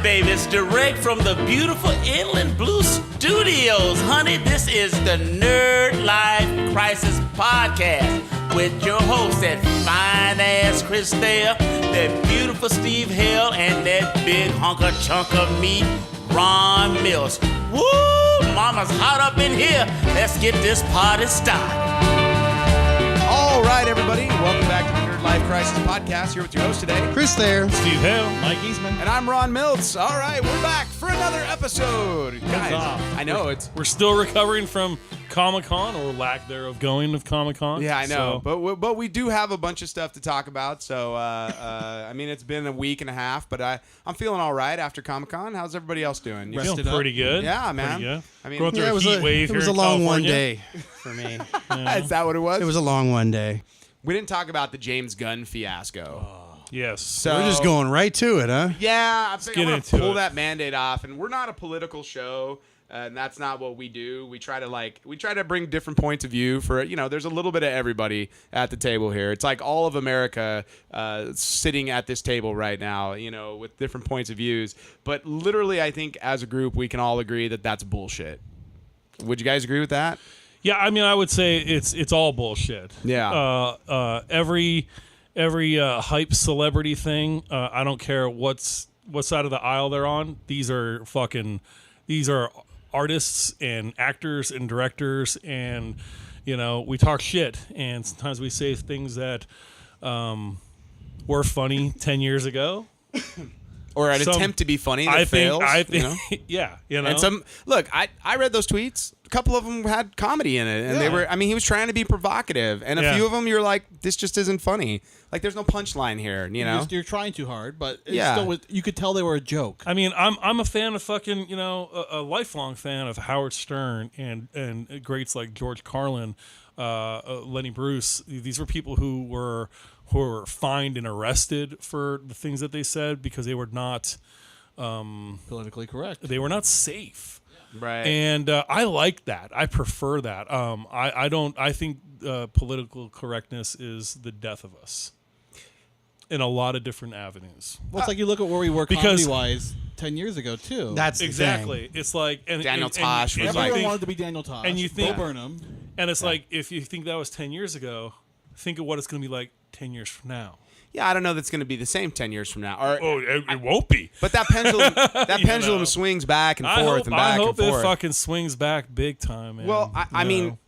baby. It's direct from the beautiful Inland Blue Studios. Honey, this is the Nerdlife Crisis podcast with your host, that fine-ass Chris Thayer, that beautiful Steve Hale, and that big hunk of chunk of meat, Ron Milts. Woo! Mama's hot up in here. Let's get this party started. All right, everybody. Welcome back to the Nerdlife Crisis podcast. Here with your host today, Chris Thayer, Steve Hale, Mike Eastman, and I'm Ron Milts. All right, we're back for another episode. Guys, I know we're still recovering from Comic-Con, or lack thereof going of Comic-Con. Yeah, I know, but we do have a bunch of stuff to talk about. So, I mean, it's been a week and a half, but I'm feeling all right after Comic-Con. How's everybody else doing? You feeling pretty good? Yeah, man. Pretty good. I mean, going through a heat wave it here was a in long California. one day for me. Yeah. Is that what it was? It was a long one day. We didn't talk about the James Gunn fiasco. Yes. So We're just going right to it, huh? yeah, I think I'm get gonna into pull it. that Band-Aid off, and we're not a political show. And that's not what we do. We try to bring different points of view for, there's a little bit of everybody at the table here. It's like all of America sitting at this table right now, with different points of views. But literally, I think as a group, we can all agree that that's bullshit. Would you guys agree with that? Yeah, I mean, I would say it's all bullshit. Yeah. Every hype celebrity thing, I don't care what side of the aisle they're on. These are artists and actors and directors, and we talk shit, and sometimes we say things that were funny 10 years ago, Or an attempt to be funny that fails. I think yeah, And I read those tweets. A couple of them had comedy in it, and they were. I mean, he was trying to be provocative, and a few of them you're like, this just isn't funny. Like, there's no punchline here, You're trying too hard, but still you could tell they were a joke. I mean, I'm a fan of fucking, a lifelong fan of Howard Stern and greats like George Carlin, Lenny Bruce. These were people who were fined and arrested for the things that they said because they were not Politically correct. They were not safe. Right. And I like that. I prefer that. I think political correctness is the death of us in a lot of different avenues. Well, it's like you look at where we were comedy-wise 10 years ago, too. That's the exactly. thing. It's like Daniel Tosh was Everyone like, wanted to be Daniel Tosh. And you think Bo Burnham. And it's like, if you think that was 10 years ago, think of what it's going to be like 10 years from now. yeah, I don't know that's going to be the same 10 years from now. Or, It won't be. but that pendulum swings back and forth and back and forth. I hope it fucking swings back big time, man. Well, I mean,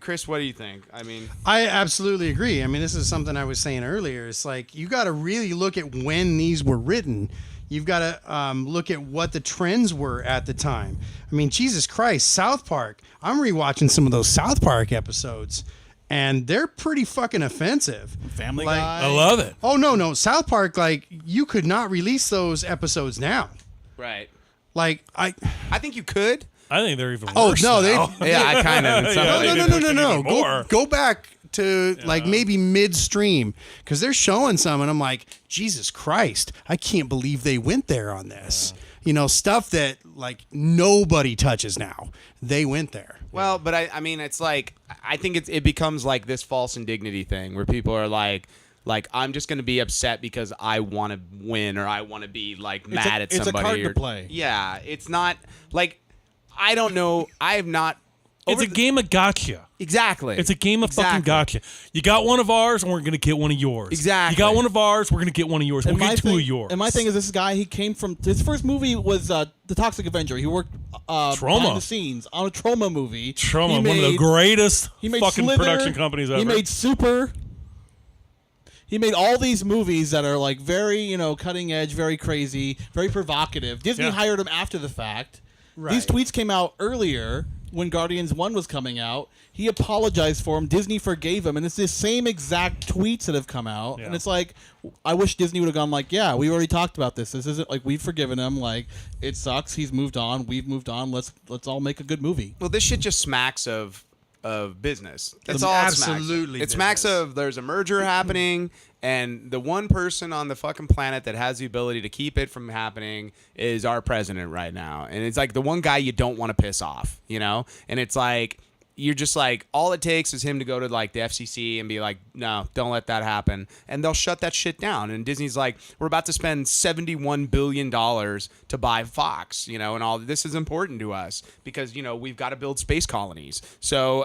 Chris, what do you think? I mean, I absolutely agree. I mean, this is something I was saying earlier. It's like you got to really look at when these were written. You've got to look at what the trends were at the time. I mean, Jesus Christ, South Park. I'm rewatching some of those South Park episodes, and they're pretty fucking offensive. Family Guy. I love it. Oh, no. South Park, like, you could not release those episodes now. right. Like, I think you could. I think they're even Oh, worse no, now. Yeah, I kind of. No. Go back to like maybe midstream because they're showing some, and I'm like, Jesus Christ, I can't believe they went there on this. Stuff that like nobody touches now. They went there. Well, but I mean, it's like I think it becomes like this false indignity thing where people are like I'm just going to be upset because I want to win or I want to be like mad at somebody. It's a card or, to play. Yeah, it's not like I don't know. I have not. It's a game of gotcha. Exactly. It's a game of fucking gotcha. You got one of ours, and we're going to get one of yours. Exactly. You got one of ours, we're going to get one of yours. We'll get two of yours. And my thing is, this guy, he came from his first movie was The Toxic Avenger. He worked behind the scenes on a Troma movie. Troma, one of the greatest fucking Slither, production companies ever. He made Super. He made all these movies that are like very, cutting edge, very crazy, very provocative. Disney hired him after the fact. Right. These tweets came out earlier when Guardians 1 was coming out. He apologized for him. Disney forgave him. And it's the same exact tweets that have come out. Yeah. And it's like, I wish Disney would have gone like, yeah, we already talked about this. This isn't like we've forgiven him. Like, it sucks. He's moved on. We've moved on. Let's all make a good movie. Well, this shit just smacks of business. That's It's all absolutely it smacks business. of there's a merger happening, and the one person on the fucking planet that has the ability to keep it from happening is our president right now. And it's like the one guy you don't want to piss off, And it's like you're just like, all it takes is him to go to like the FCC and be like, no, don't let that happen. And they'll shut that shit down. And Disney's like, we're about to spend $71 billion to buy Fox, and all this is important to us because, we've got to build space colonies. So,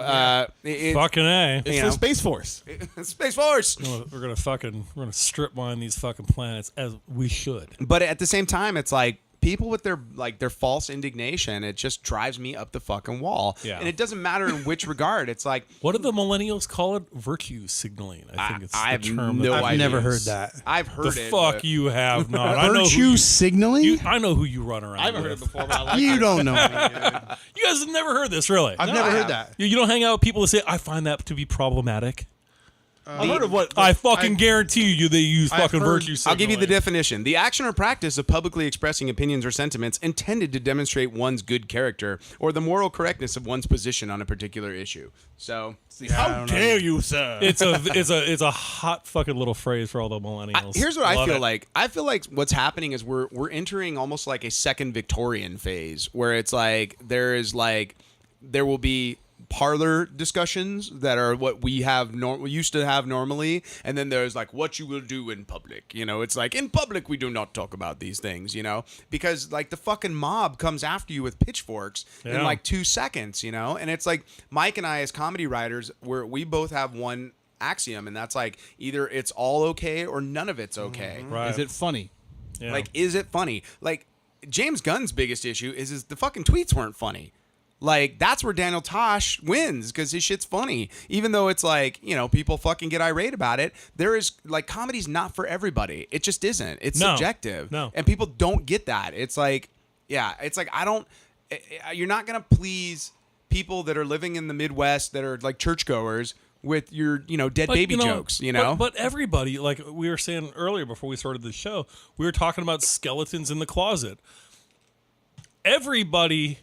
Fucking A. It's the Space Force. Space Force. We're gonna strip mine these fucking planets as we should. But at the same time, it's like, people with their false indignation, it just drives me up the fucking wall. Yeah. And it doesn't matter in which regard. It's like, What do the millennials call it? Virtue signaling. I think it's I the have term. no I've idea. never heard that. I've heard The it. fuck but- you have not. I know Virtue signaling? I know who you run around. I haven't heard it with. before, but I like You it. don't know me, dude. You guys have never heard this, really? I've No, never I heard have. that. You don't hang out with people that say, "I find that to be problematic." I've heard of what. I fucking guarantee you they use I've fucking heard- virtue I'll signaling. give you the definition. The action or practice of publicly expressing opinions or sentiments intended to demonstrate one's good character or the moral correctness of one's position on a particular issue. So, How dare you, sir? It's a hot fucking little phrase for all the millennials. here's what I Love feel it. like. I feel like what's happening is we're entering almost like a second Victorian phase where it's like there will be parlor discussions that are what we used to have normally, and then there's like what you will do in public. It's like in public we do not talk about these things. Because like the fucking mob comes after you with pitchforks in Yeah. like 2 seconds. And it's like Mike and I as comedy writers, we both have one axiom, and that's like either it's all okay or none of it's okay. Right. Is it funny? Yeah. Like, is it funny? Like, James Gunn's biggest issue is the fucking tweets weren't funny. Like, that's where Daniel Tosh wins because his shit's funny. Even though it's like, people fucking get irate about it. There is, like, comedy's not for everybody. It just isn't. It's subjective. No. And people don't get that. It's like, you're not going to please people that are living in the Midwest that are, like, churchgoers with your, dead But, baby jokes, But everybody, like we were saying earlier before we started the show, we were talking about skeletons in the closet. Everybody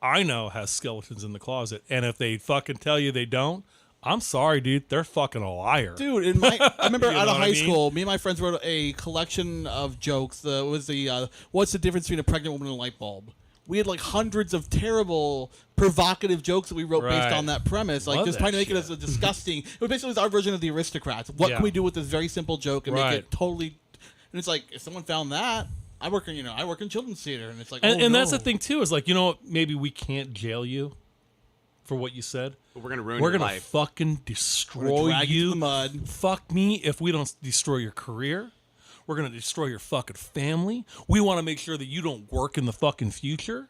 I know has skeletons in the closet, and if they fucking tell you they don't, I'm sorry, dude. They're fucking a liar. Dude, I remember You out know of what I high mean? school, me and my friends wrote a collection of jokes. What's the difference between a pregnant woman and a light bulb? We had like hundreds of terrible, provocative jokes that we wrote based Right. on that premise. Like Love just that trying to make it shit. as a disgusting. It was basically our version of the Aristocrats. What Yeah. can we do with this very simple joke and make Right. it totally? And it's like if someone found that, I work in children's theater, and it's like, And oh, that's no. the thing too, is like, maybe we can't jail you for what you said. But we're going to ruin We're your gonna life. fucking We're destroy gonna drag you you. to the mud. Fuck me if we don't destroy your career. We're gonna destroy your fucking family. We want to make sure that you don't work in the fucking future.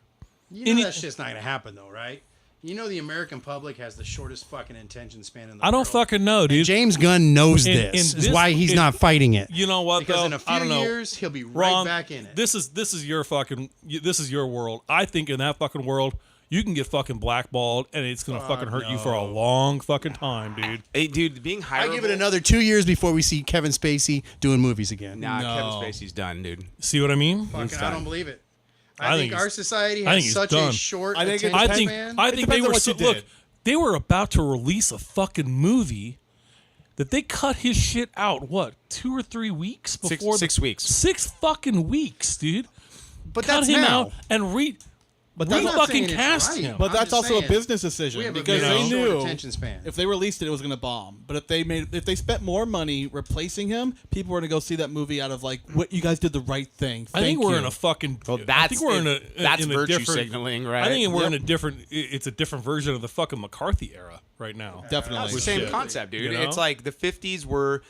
That shit's not gonna happen though, right? The American public has the shortest fucking attention span in the I don't world. fucking know, dude. James Gunn knows In- this. in Is this- why he's in- not fighting it. You know what? Because though? in a I don't few know. years he'll be right Ron, back in it. This is your fucking. This is your world. I think in that fucking world, you can get fucking blackballed, and it's gonna fucking hurt you for a long fucking time, dude. Hey, dude, being I hireable. give it another 2 years before we see Kevin Spacey doing movies again. Nah, No. Kevin Spacey's done, dude. See what I mean? Fucking, I don't believe it. I I think think our he's- society I think has he's such done. a short I think it attention I depends- think span. I It think depends they on were what you look. did. They were about to release a fucking movie that they cut his shit out. What, 2 or 3 weeks before? 6 weeks. 6 fucking weeks, dude. But Cut that's him now. out and But that's not fucking saying it's cast right. him. But I'm that's just also a saying, business decision we have a because very they short knew attention span. if they released it, it was going to bomb. But if they spent more money replacing him, people were going to go see that movie out of like, what you guys did the right thing. I think Thank we're you. in a fucking. Well, I think we're in a. that's in a virtue different, signaling, right? I think we're in a Yep. different. It's a different version of the fucking McCarthy era right now. Definitely. It's the same shit. concept, dude. You know? It's like the 50s were.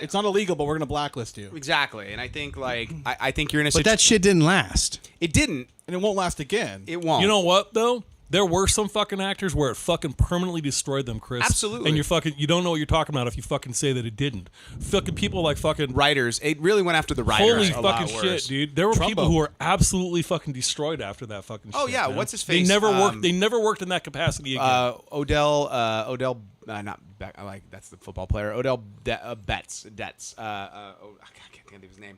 It's not illegal, but we're going to blacklist you, Exactly, and I think like I think you're in a. But that shit didn't last. it didn't. and it won't last again. It won't. You know what though? There were some fucking actors where it fucking permanently destroyed them, Chris. Absolutely. And you don't know what you're talking about if you fucking say that it didn't. Fucking people like fucking writers. It really went after the writers. holy a lot fucking worse. shit, dude. There were people Trumbo. who were absolutely fucking destroyed after that fucking Oh, shit. yeah, man. what's his They face? never worked. They never worked in that capacity again. Odell, not Beck, like that's the football player. Odell Betts. I can't think of his name.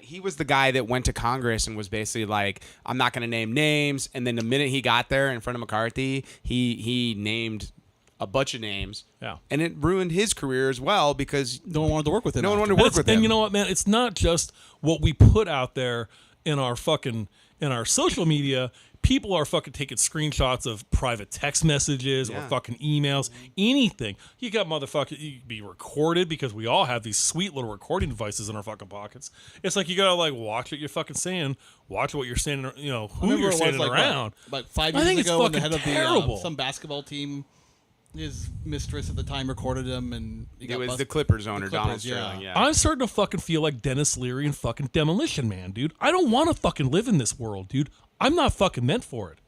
He was the guy that went to Congress and was basically like, I'm not going to name names. And then the minute he got there in front of McCarthy, he named a bunch of names. Yeah. And it ruined his career as well because No one wanted to work with him. no one after. wanted to work with him. And you know what, man? It's not just what we put out there in our social media, people are fucking taking screenshots of private text messages or fucking emails, anything. You got motherfucking, you can be recorded because we all have these sweet little recording devices in our fucking pockets. It's like you gotta like watch what you're fucking saying, watch what you're saying, who you're saying around. Like 5 I think years it's ago, when the fucking head terrible. of some basketball team, his mistress at the time recorded him, and It was the Clippers owner, Donald Clippers, yeah. Sterling. Yeah. I'm starting to fucking feel like Denis Leary and fucking Demolition Man, dude. I don't want to fucking live in this world, dude. I'm not fucking meant for it.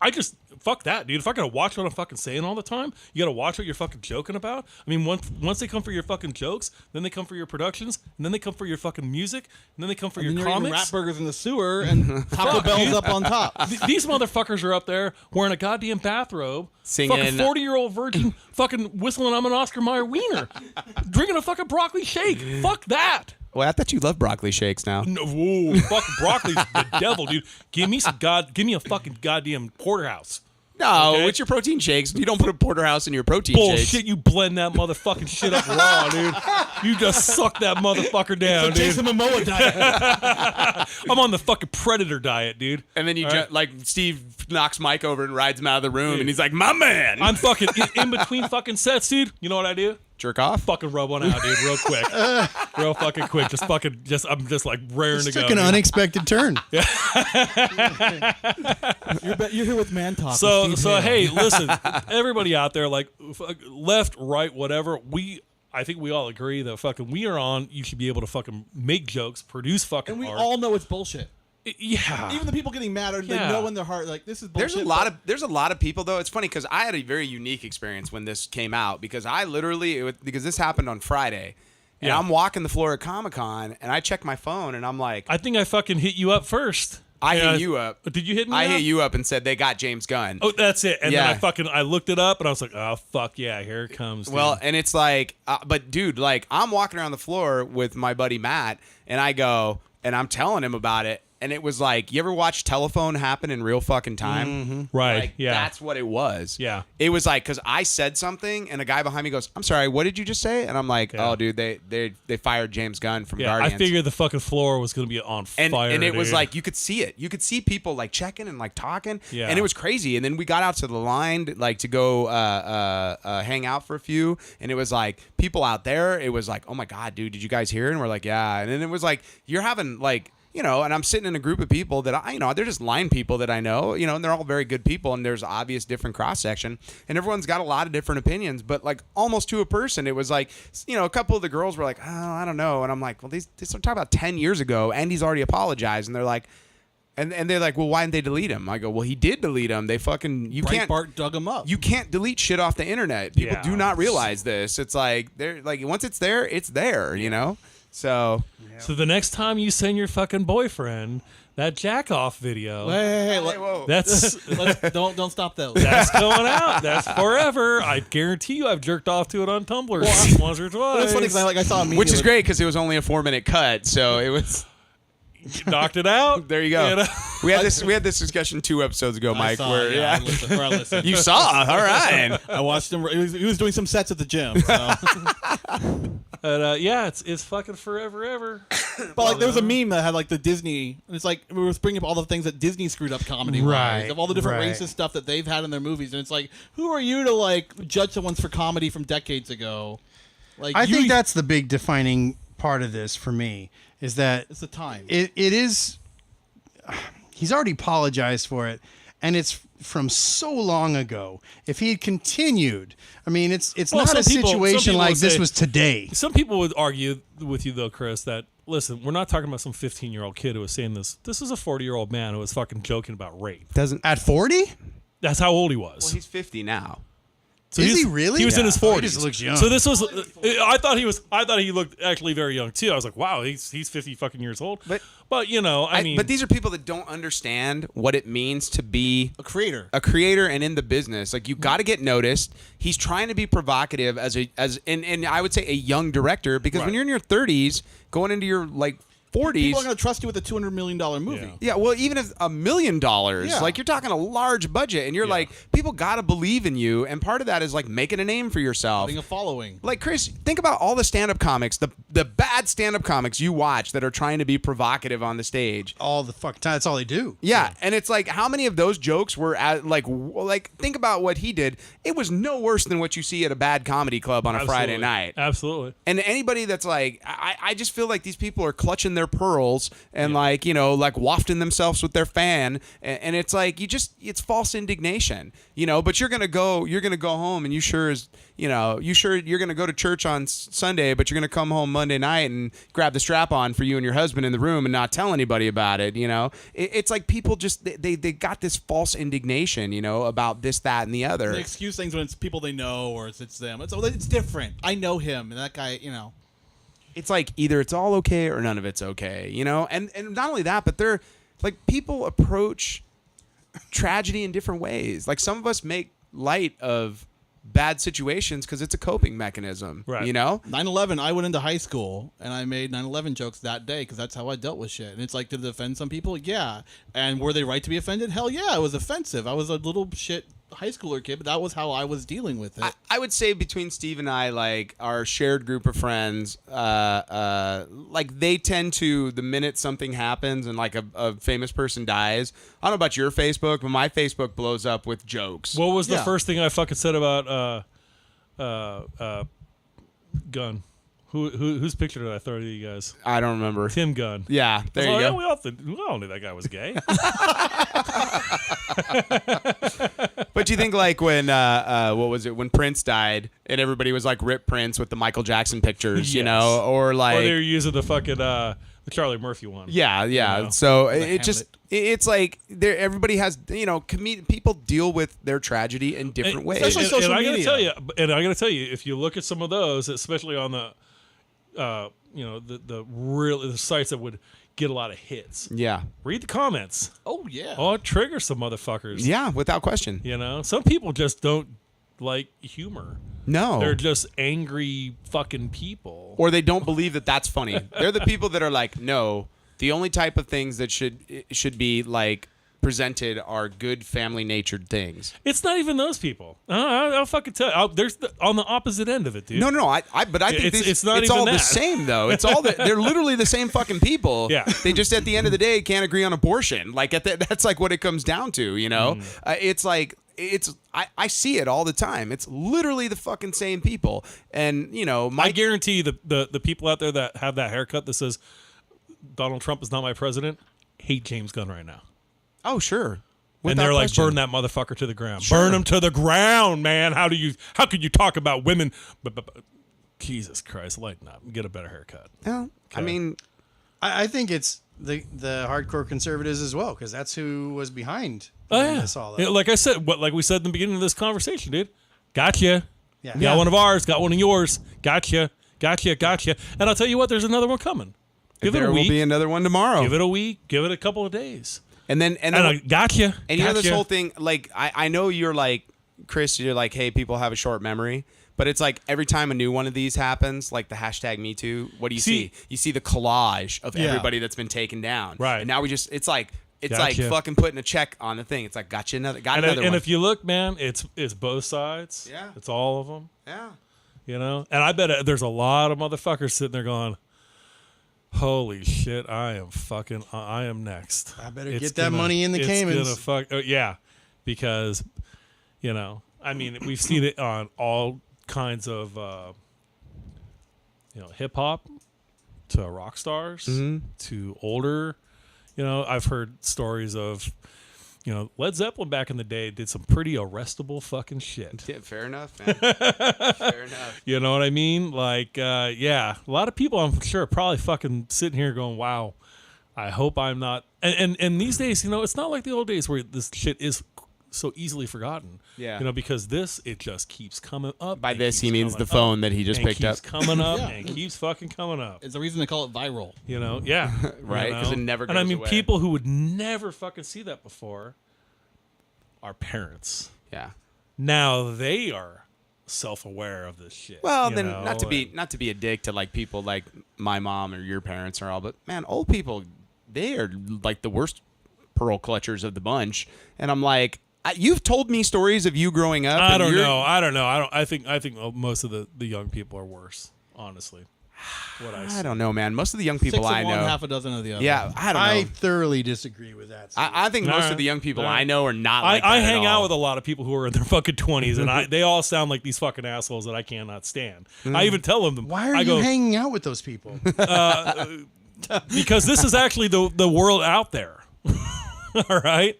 I just, fuck that, dude. If I gotta watch what I'm fucking saying all the time, you gotta watch what you're fucking joking about. I mean, once they come for your fucking jokes, then they come for your productions, and then they come for your fucking music, and then they come for your you're eating comics. rat burgers in the sewer, and Taco Bell's up on top. These motherfuckers are up there wearing a goddamn bathrobe, Singing. fucking 40-year-old virgin, fucking whistling I'm an Oscar Mayer wiener, drinking a fucking broccoli shake. Fuck that. Well, I thought you loved broccoli shakes now. No, whoa, fuck broccoli's the devil, dude. Give me a fucking goddamn porterhouse. No, Okay. with your protein shakes, you don't put a porterhouse in your protein Bullshit, shakes. you blend that motherfucking shit up raw, dude. You just suck that motherfucker down, dude. Jason Momoa diet. I'm on the fucking Predator diet, dude. And then you All right. like Steve knocks Mike over and rides him out of the room, and he's like, "My man." I'm fucking in between fucking sets, dude. You know what I do? Jerk off. Fucking rub one out, dude, real quick. Real fucking quick. I'm just like raring to go. Took an dude. unexpected turn. You're here with Man Talk. So with Steve Hale. hey, listen, everybody out there, like left, right, whatever. I think we all agree that fucking we are on. You should be able to fucking make jokes, produce fucking and we art. all know it's bullshit. Yeah. Even the people getting mad, they Yeah. know in their heart, like, this is bullshit. There's a lot of people though. It's funny because I had a very unique experience when this came out because I literally because this happened on Friday, and Yeah. I'm walking the floor at Comic-Con and I check my phone and I'm like, I think I fucking hit you up first. I Yeah, hit you up. Did you hit me? I up? hit you up and said they got James Gunn. Oh, that's it. And Yeah. then I looked it up and I was like, oh fuck yeah, here it comes. Dude. Well, and it's like, but dude, like I'm walking around the floor with my buddy Matt, and I go and I'm telling him about it, and it was like, you ever watch Telephone happen in real fucking time? Mm-hmm. Right. Like, yeah. that's what it was. Yeah. It was like, because I said something, and a guy behind me goes, "I'm sorry, what did you just say?" And I'm like, Yeah. "Oh, dude, they fired James Gunn from yeah. Guardians." I figured the fucking floor was gonna be on and fire. and it was dude. like you could see it. You could see people like checking and like talking. Yeah. And it was crazy. And then we got out to the line like to go hang out for a few. And it was like people out there. It was like, "Oh my god, dude, did you guys hear?" And we're like, "Yeah." And then it was like you're having like. And I'm sitting in a group of people that they're just line people that I know, and they're all very good people, and there's obvious different cross section, and everyone's got a lot of different opinions, but like almost to a person, it was like, a couple of the girls were like, "Oh, I don't know," and I'm like, "Well, these are talking about 10 years ago, and he's already apologized," and they're like, and they're like, "Well, why didn't they delete him?" I go, "Well, he did delete him. They fucking Breitbart dug him up. You can't delete shit off the internet. People Yeah. do not realize this. It's like they're like once it's there, So. So the next time you send your fucking boyfriend that jack off video, Hey, whoa. that's don't stop that. that's going out. That's forever. I guarantee you, I've jerked off to it on Tumblr once or twice. It's funny because I saw a meme Which is with- great because it was only a 4-minute cut, so it was. Knocked it out. There you go. You know? We had this discussion 2 episodes ago, I Mike. saw, Where yeah, I listened. you saw, all right. I watched him. He was doing some sets at the gym. So. But yeah, it's fucking forever ever. But like, there was a meme that had like the Disney, and it's like we were bringing up all the things that Disney screwed up comedy Right, wise, of all the different right. racist stuff that they've had in their movies, and it's like, who are you to like judge someone's for comedy from decades ago? Like, I think that's the big defining part of this for me is that it's the time. it is. He's already apologized for it, and it's from so long ago. If he had continued, I mean, it's Well, not a some people situation would like this say- was today. Some people would argue with you though, Chris, that listen, we're not talking about some 15-year-old kid who was saying this. This is a 40-year-old man who was fucking joking about rape. Doesn't. At 40? That's how old he was. Well, he's 50 now. So Is he's- he really? He was in his Oh, 40s. he just looks young. So this was. I thought he looked actually very young too. I was like, wow, he's 50 fucking years old. But I mean, but these are people that don't understand what it means to be a creator. and in the business. Like you got to get noticed. He's trying to be provocative and I would say a young director because when Right. you're in your 30s, going into your like 40s. People are going to trust you with a $200 million movie. Yeah, well, even if $1 million, Yeah. like you're talking a large budget, and you're like, people gotta believe in you, and part of that is like making a name for yourself, Having a following. Like Chris, think about all the stand-up comics, the bad stand-up comics you watch that are trying to be provocative on the stage. All the fucking time. That's all they do. Yeah, and it's like, how many of those jokes were at like think about what he did. It was no worse than what you see at a bad comedy club on a Friday night. Absolutely. And anybody that's like, I just feel like these people are clutching their pearls and like, you know, like wafting themselves with their fan. And it's like, it's false indignation, you know, but you're going to go home and you're going to go to church on Sunday, but you're going to come home Monday night and grab the strap on for you and your husband in the room and not tell anybody about it. You know, it's like people just, they got this false indignation, you know, about this, that, and the other. They excuse things when it's people they know or it's them. It's different. I know him, and that guy, you know. It's like either it's all okay or none of it's okay, you know? And not only that, but they're like, people approach tragedy in different ways. Like, some of us make light of bad situations because it's a coping mechanism, Right. you know? 9/11, I went into high school and I made 9/11 jokes that day because that's how I dealt with shit. And it's like, did it offend some people? Yeah. And were they right to be offended? Hell yeah, it was offensive. I was a little shit high schooler kid, but that was how I was dealing with it. I would say between Steve and I, like, our shared group of friends, like, they tend to, the minute something happens and like a famous person dies, I don't know about your Facebook, but my Facebook blows up with jokes. What was the Yeah. first thing I fucking said about Gunn? Whose picture did I throw to you guys? I don't remember. Tim Gunn. Yeah, there you Yeah, go. we all knew that guy was gay. But you think like when what was it, when Prince died and everybody was like, rip Prince with the Michael Jackson pictures, you Yes. know, or like, Or they were using the fucking the Charlie Murphy one. yeah. You know? So The it just, it's like everybody has, you know, people deal with their tragedy in different ways. especially social I gotta media. tell you, if you look at some of those, especially on the, you know, the sites that would get a lot of hits. Yeah. Read the comments. Oh, yeah. Oh, it triggers some motherfuckers. Yeah, without question. You know, some people just don't like humor. No. They're just angry fucking people. Or they don't believe that that's funny. They're the people that are like, no, the only type of things that should be like presented are good family-natured things. It's not even those people. I'll fucking tell you. There's on the opposite end of it, dude. No. But I think It's not even all that. the same though. It's all they're literally the same fucking people. Yeah. They just at the end of the day can't agree on abortion. Like that's like what it comes down to. You know, it's like I see it all the time. It's literally the fucking same people. And you know, I guarantee the people out there that have that haircut that says Donald Trump is not my president hate James Gunn right now. oh sure. And they're like, burn that motherfucker to the ground. Burn him to the ground, man. How could you talk about women? But Jesus Christ, lighten up. Get a better haircut. Well, I mean, I think it's the hardcore conservatives as well, because that's who was behind this all up. Yeah, like I said, like we said in the beginning of this conversation, dude. Gotcha. Yeah. Got one of ours. Got one of yours. Gotcha. And I'll tell you what, there's another one coming. Give it there a will week. be another one tomorrow. Give it a week. Give it a couple of days. And then Gotcha. And you know this whole thing, like I know you're like, Chris, you're like, hey, people have a short memory. But it's like every time a new one of these happens, like the hashtag Me Too, what do you see? You see the collage of everybody that's been taken down. Right. And now it's like Gotcha. fucking putting a check on the thing. It's like, got another one. And if you look, man, it's both sides. Yeah. It's all of them. yeah. You know? And I bet there's a lot of motherfuckers sitting there going, holy shit, I am next. I better get that money in the Caymans. Yeah, because, you know, I mean, we've seen it on all kinds of, you know, hip hop to rock stars to older. You know, I've heard stories of, you know, Led Zeppelin back in the day did some pretty arrestable fucking shit. Yeah, fair enough, man. Fair enough. You know what I mean? Like, yeah, a lot of people, I'm sure, are probably fucking sitting here going, wow, I hope I'm not. And these days, you know, it's not like the old days where this shit is so easily forgotten. Yeah. You know, because it just keeps coming up. By and this, he keeps means coming the phone up, that he just and picked up. keeps coming up Yeah. and keeps fucking coming up. It's the reason they call it viral. You know? Yeah. Right, You 'cause know? it never And I goes mean, away. people who would never fucking see that before are parents. Yeah. Now they are self-aware of this shit. Well, you then know? not to be a dick to like people like my mom or your parents or all, but man, old people, they are like the worst pearl clutchers of the bunch. And I'm like, you've told me stories of you growing up. I don't know. I think most of the young people are worse, honestly. What I don't know, man. Most of the young people 6 of I know, one, half a dozen of the other. yeah, I don't know. I thoroughly disagree with that. I think most of the young people I know are not like that I at hang out all. with a lot of people who are in their fucking 20s, and they all sound like these fucking assholes that I cannot stand. I even tell them, Why are I you go, hanging out with those people? because this is actually the world out there. All right.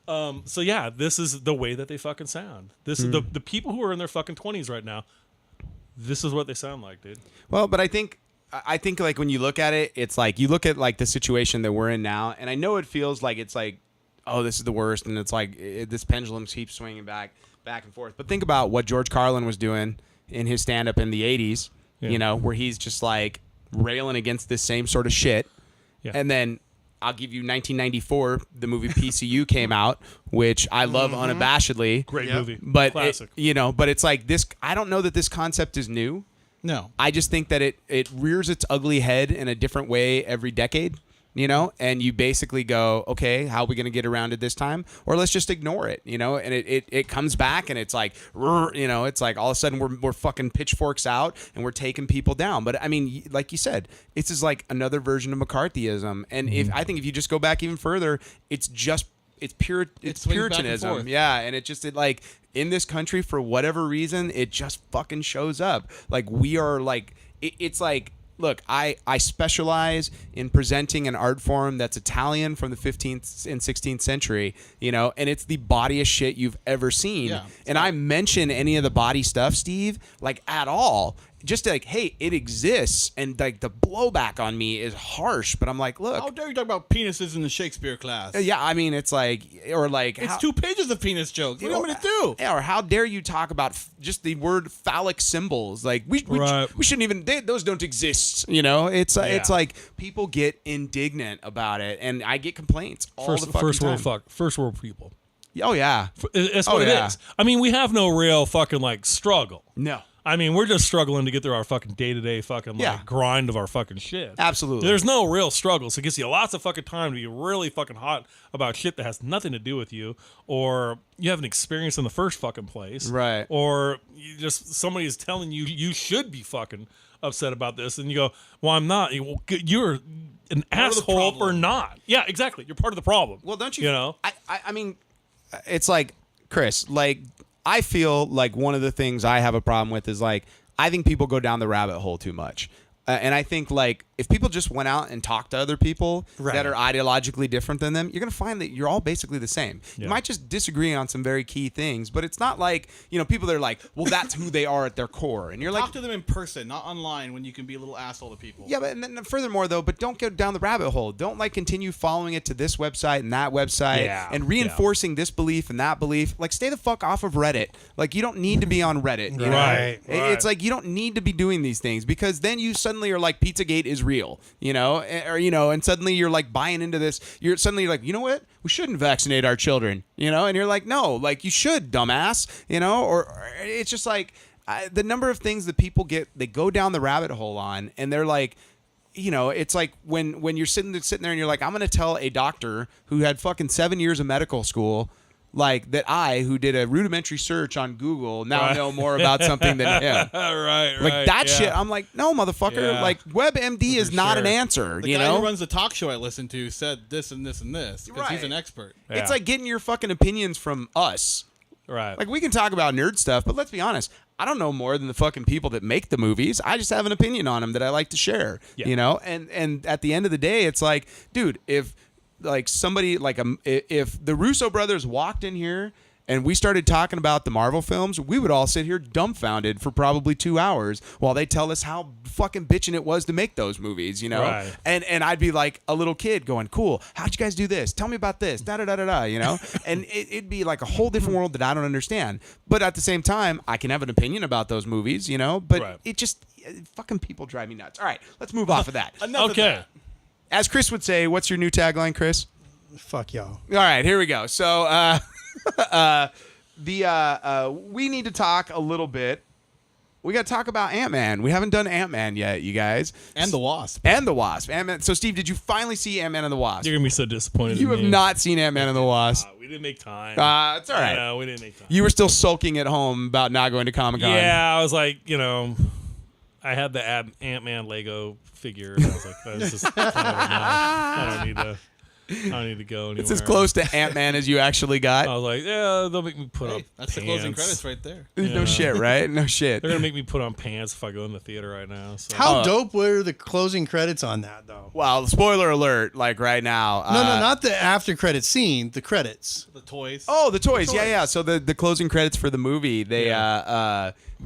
So yeah, this is the way that they fucking sound. This is the people who are in their fucking 20s right now. This is what they sound like, dude. Well, but I think like when you look at it, it's like you look at like the situation that we're in now, and I know it feels like it's like, oh, this is the worst, and it's like this pendulum keeps swinging back and forth. But think about what George Carlin was doing in his stand-up in the 80s, you know, where he's just like railing against this same sort of shit. Yeah. And then I'll give you 1994, the movie PCU came out, which I love unabashedly. Great movie. But Classic. But it's like this, I don't know that this concept is new. No. I just think that it rears its ugly head in a different way every decade, you know, and you basically go, okay, how are we going to get around it this time? Or let's just ignore it, you know, and it comes back and it's like, you know, it's like all of a sudden we're fucking pitchforks out and we're taking people down. But I mean, like you said, this is like another version of McCarthyism. And I think if you just go back even further, it's Puritanism. Yeah. And it like in this country, for whatever reason, it just fucking shows up. Like we are like, it's like, look, I specialize in presenting an art form that's Italian from the 15th and 16th century, you know, and it's the bodiest shit you've ever seen. Yeah, and I mention any of the body stuff, Steve, like at all. Just like, hey, it exists, and like the blowback on me is harsh, but I'm like, look, how dare you talk about penises in the Shakespeare class? Yeah, I mean, it's like, or like, it's 2 pages of penis jokes. What do you want me to do? Yeah, or how dare you talk about just the word phallic symbols? Like we shouldn't even. Those don't exist. You know, it's like people get indignant about it, and I get complaints all the fucking time. First world people. Oh yeah, that's what it is. I mean, we have no real fucking like struggle. No. I mean, we're just struggling to get through our fucking day-to-day fucking like grind of our fucking shit. Absolutely. There's no real struggle, so it gives you lots of fucking time to be really fucking hot about shit that has nothing to do with you, or you haven't experienced in the first fucking place. Right. Or you just somebody is telling you you should be fucking upset about this, and you go, well, I'm not. You're an asshole for not. Yeah, exactly. You're part of the problem. Well, don't you? You know? I mean, it's like, Chris, like, I feel like one of the things I have a problem with is like, I think people go down the rabbit hole too much. And I think like if people just went out and talked to other people that are ideologically different than them, you're going to find that you're all basically the same. Yeah. You might just disagree on some very key things, but it's not like, you know, people that are like, well, that's who they are at their core. And you're like, talk to them in person, not online when you can be a little asshole to people. Yeah, but and then furthermore though, but don't go down the rabbit hole. Don't like continue following it to this website and that website and reinforcing this belief and that belief. Like stay the fuck off of Reddit. Like you don't need to be on Reddit. You know? Right. It's like you don't need to be doing these things because then you suddenly are like Pizzagate is real, you know, or you know, and suddenly you're like buying into this. You're like, you know what? We shouldn't vaccinate our children, you know, and you're like, no, like you should, dumbass, you know, or it's just like the number of things that people they go down the rabbit hole on, and they're like, you know, it's like when you're sitting there and you're like, I'm going to tell a doctor who had fucking 7 years of medical school. Like that who did a rudimentary search on Google now know more about something than him. Right. Like that shit. I'm like, no, motherfucker. Yeah. Like WebMD is not an answer. The guy who runs the talk show I listened to said this and this and this because he's an expert. Yeah. It's like getting your fucking opinions from us. Right. Like we can talk about nerd stuff, but let's be honest. I don't know more than the fucking people that make the movies. I just have an opinion on them that I like to share. Yeah. You know, and at the end of the day, it's like, dude, if like somebody like if the Russo brothers walked in here and we started talking about the Marvel films, we would all sit here dumbfounded for probably 2 hours while they tell us how fucking bitching it was to make those movies, you know? Right. And I'd be like a little kid going, cool, how'd you guys do this? Tell me about this, da-da-da-da-da, you know? And it'd be like a whole different world that I don't understand. But at the same time, I can have an opinion about those movies, you know? But it just, fucking people drive me nuts. All right, let's move off of that. Enough of that. As Chris would say, what's your new tagline, Chris? Fuck y'all. All right, here we go. So, we need to talk a little bit. We got to talk about Antman. We haven't done Antman yet, you guys. And the Wasp. Antman. So, Steve, did you finally see Antman and the Wasp? You're gonna be so disappointed. You in have me. not seen Antman and the Wasp. We didn't make time. It's all right. No, we didn't make time. You were still sulking at home about not going to Comic-Con. Yeah, I was like, I had the Ant-Man Lego figure, and I was like, that's just kind of enough. I don't need to go anywhere. It's as close to Ant-Man as you actually got. I was like, yeah, they'll make me put up That's the pants. closing credits right there. No shit, right? No shit. They're gonna make me put on pants if I go in the theater right now. So. How dope were the closing credits on that, though? Well, spoiler alert, like right now. No, not the after credit scene. The credits. The toys. Oh, the toys. Yeah. So the closing credits for the movie, they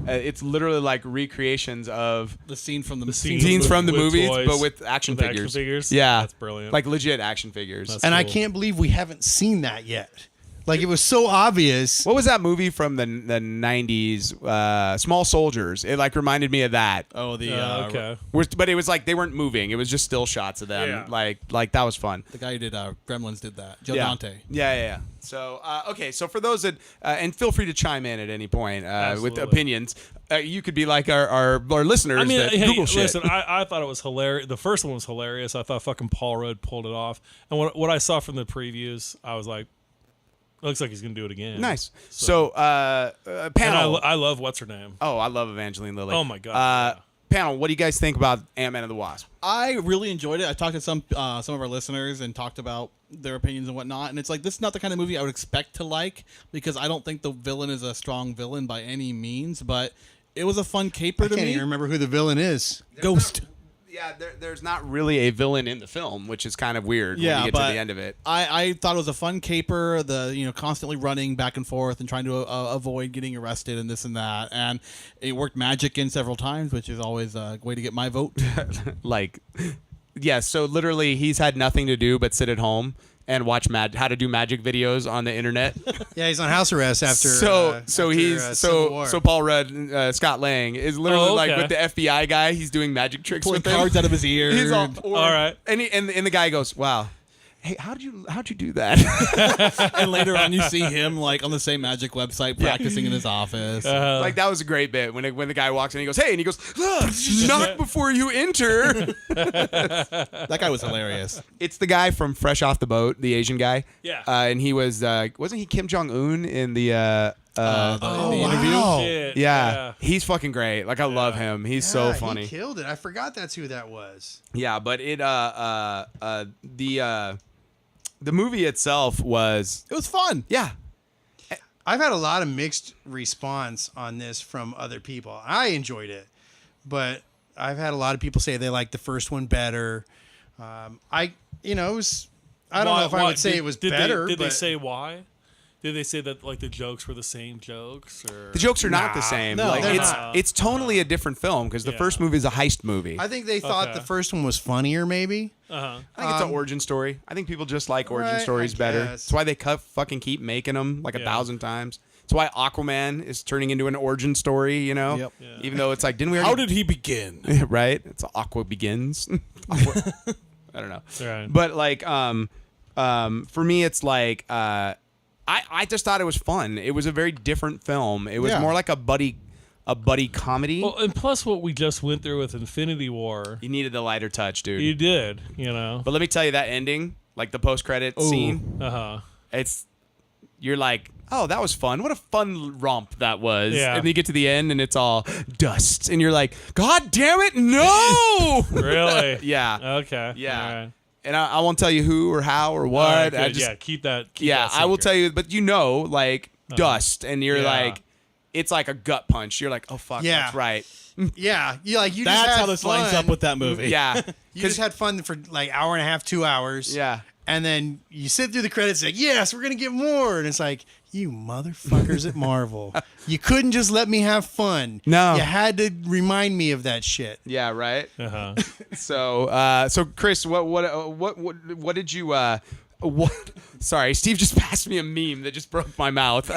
it's literally like recreations of The scene from the scenes from the with movies, toys, but with action with figures. action figures? Yeah, That's brilliant. Like legit action figures. That's And I cool. can't believe we haven't seen that yet. Like, it was so obvious. What was that movie from the 90s? Small Soldiers. It like reminded me of that. Oh, the okay. But it was like they weren't moving. It was just still shots of them. Yeah. Like that was fun. the guy who did Gremlins did that. Joe Yeah. Dante. Yeah. So, okay. So for those that, and feel free to chime in at any point with Absolutely. opinions. You could be like our listeners I mean, that hey, Google shit. listen, I thought it was hilarious. The first one was hilarious. I thought fucking Paul Rudd pulled it off. And what I saw from the previews, I was like, looks like he's gonna do it again. Nice. So, And panel. I love what's her name. Oh, I love Evangeline Lilly. Oh my God, yeah. Panel. What do you guys think about Ant-Man and the Wasp? I really enjoyed it. I talked to some of our listeners and talked about their opinions and whatnot. And it's like, this is not the kind of movie I would expect to like, because I don't think the villain is a strong villain by any means. But it was a fun caper I to can't me. even remember who the villain is. Ghost. Yeah, there's not really a villain in the film, which is kind of weird when Yeah, you get but to the end of it. I thought it was a fun caper. The constantly running back and forth and trying to avoid getting arrested and this and that, and it worked magic in several times, which is always a way to get my vote. So literally he's had nothing to do but sit at home and watch how to do magic videos on the internet. Yeah, he's on house arrest after. So Paul Rudd, Scott Lang is literally like okay. with the FBI guy. He's doing magic tricks Pulling with him. cards out of his ear. He's all right. and the guy goes, "Wow, hey, how'd you do that?" And later on, you see him like on the same magic website practicing in his office. Like that was a great bit when the guy walks in, he goes, "Hey," and he goes, "Look, knock before you enter." That guy was hilarious. It's the guy from Fresh Off the Boat, the Asian guy. Yeah. And he was wasn't he Kim Jong Un in the The interview. wow. Shit. yeah, he's fucking great. Like I love him. He's so Yeah, funny. He killed it. I forgot that's who that was. Yeah, but the movie itself was It was fun. yeah. I've had a lot of mixed response on this from other people. I enjoyed it, but I've had a lot of people say they liked the first one better. It was. I don't know if I would say it was better. Did they but say why? Did they say that like the jokes were the same jokes? Or The jokes are not the same. No, like they're it's tonally a different film because the Yeah. first movie is a heist movie. I think they thought Okay. the first one was funnier, maybe. I think it's an origin story. I think people just like origin right, stories I better. guess. That's why they fucking keep making them like 1,000 times. That's why Aquaman is turning into an origin story, Yep. Yeah. Even though it's like, didn't we already... How did he begin? right? It's Aqua Begins. I don't know. Right. But like, for me, it's like, I just thought it was fun. It was a very different film. It was Yeah. more like a buddy comedy. Well, and plus what we just went through with Infinity War, You needed the lighter touch, dude. you did, But let me tell you, that ending, like the post-credit scene, you're like, oh, that was fun. What a fun romp that was. Yeah. And you get to the end and it's all dust. And you're like, God damn it, no! Really? Yeah. Okay. Yeah. All right. And I won't tell you who or how or what. All right, I good. just, Yeah, keep that. I will tell you, but like dust. And you're Yeah. like, it's like a gut punch. You're like, oh, fuck, Yeah. that's right. Yeah, you just That's had how this fun. lines up with that movie. Yeah. You just had fun for like hour and a half, 2 hours. Yeah. And then you sit through the credits like, yes, we're going to get more. And it's like, you motherfuckers at Marvel. You couldn't just let me have fun. No. You had to remind me of that shit. Yeah, right. Uh-huh. So Chris, what did you what? Sorry, Steve just passed me a meme that just broke my mouth.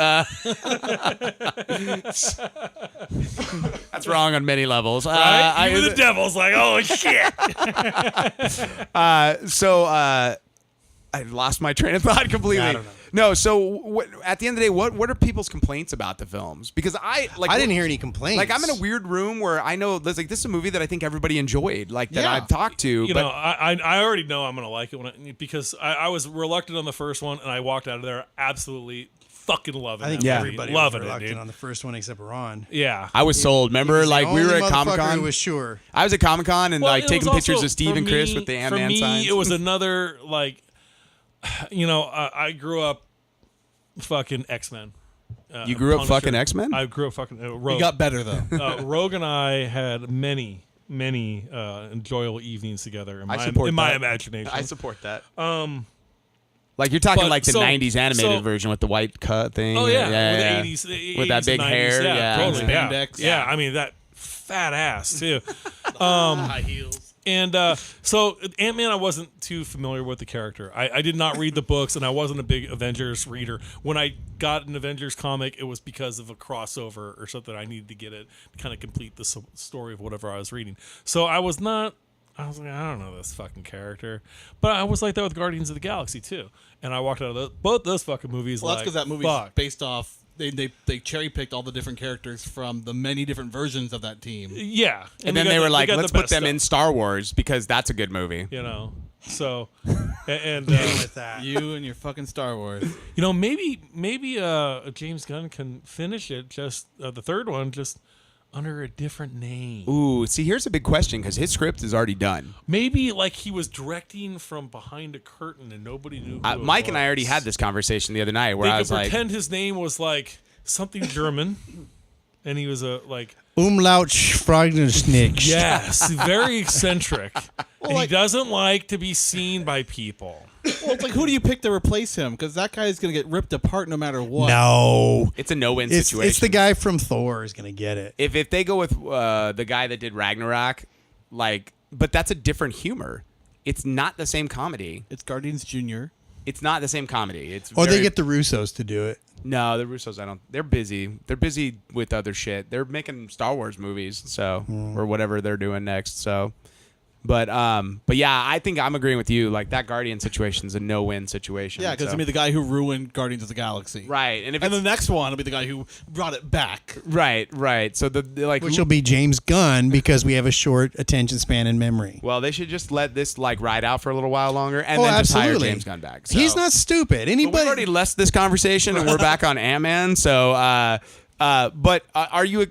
That's wrong on many levels. Right? Even the devil's like, oh shit. I lost my train of thought completely. Yeah, I don't know. No, so at the end of the day, what are people's complaints about the films? Because I didn't hear any complaints. Like, I'm in a weird room where I know there's like this is a movie that I think everybody enjoyed, like that Yeah. I've talked to. You know, I already know I'm gonna like it because I was reluctant on the first one and I walked out of there absolutely fucking loving I think it. everybody loving was it, reluctant dude. on the first one except Ron. Yeah. I was sold. Remember, He was the like we only were at motherfucker Comic-Con. who was sure. I was at Comic-Con and Well, like it taking was pictures also, of Steve for and Chris me- with the For Antman me, signs. it was another like, you know, I grew up fucking XMen. You grew up Punisher. fucking X-Men? I grew up fucking Rogue. He got better though. Rogue and I had many enjoyable evenings together in I my, support in my that. imagination. I support that. Like you're talking But like the so- 90s animated so- version with the white cut thing. Oh yeah, yeah. with the 80s, With that 80s big and 90s, hair, yeah. totally, yeah. Spandex. Yeah, I mean that fat ass too. High heels. And so Ant-Man, I wasn't too familiar with the character. I did not read the books, and I wasn't a big Avengers reader. When I got an Avengers comic, it was because of a crossover or something I needed to get it to kind of complete the story of whatever I was reading. So I was like, I don't know this fucking character. But I was like that with Guardians of the Galaxy, too. And I walked out of both those fucking movies Well, that's like, because that movie's fuck. based off. They cherry picked all the different characters from the many different versions of that team. Yeah. And then got they were like, got let's the put best them stuff, in Star Wars because that's a good movie. You know? So, and With that. You and your fucking Star Wars. you know, maybe James Gunn can finish it just the third one just under a different name. Ooh, see, here's a big question because his script is already done. Maybe like he was directing from behind a curtain and nobody knew. Who it Mike and I was. already had this conversation the other night where They I could was like, pretend his name was like something German, and he was a like Umlaut Fragnerschnick. yes, very eccentric. And he doesn't like to be seen by people. Well, it's like, who do you pick to replace him? Because that guy is going to get ripped apart no matter what. No. it's a no-win It's situation. the guy from Thor is going to get it. If they go with the guy that did Ragnarok, like, but that's a different humor. It's not the same comedy. It's Guardians Jr. It's not the same comedy. It's Or very, they get the Russos to do it. no, the Russos. I don't. They're busy. They're busy with other shit. They're making Star Wars movies, so or whatever they're doing next. So, but yeah, I think I'm agreeing with you. Like that Guardian situation is a no-win situation. Yeah, because so. I mean, the guy who ruined Guardians of the Galaxy. right, and if And the it's, next one will be the guy who brought it back. right. So the like, Which will be James Gunn because we have a short attention span and memory. well, they should just let this like ride out for a little while longer, and Oh, then just hire absolutely. James Gunn back. So. He's not stupid. But Anybody. we've already left this conversation, and we're back on Ant-Man. So, but are you?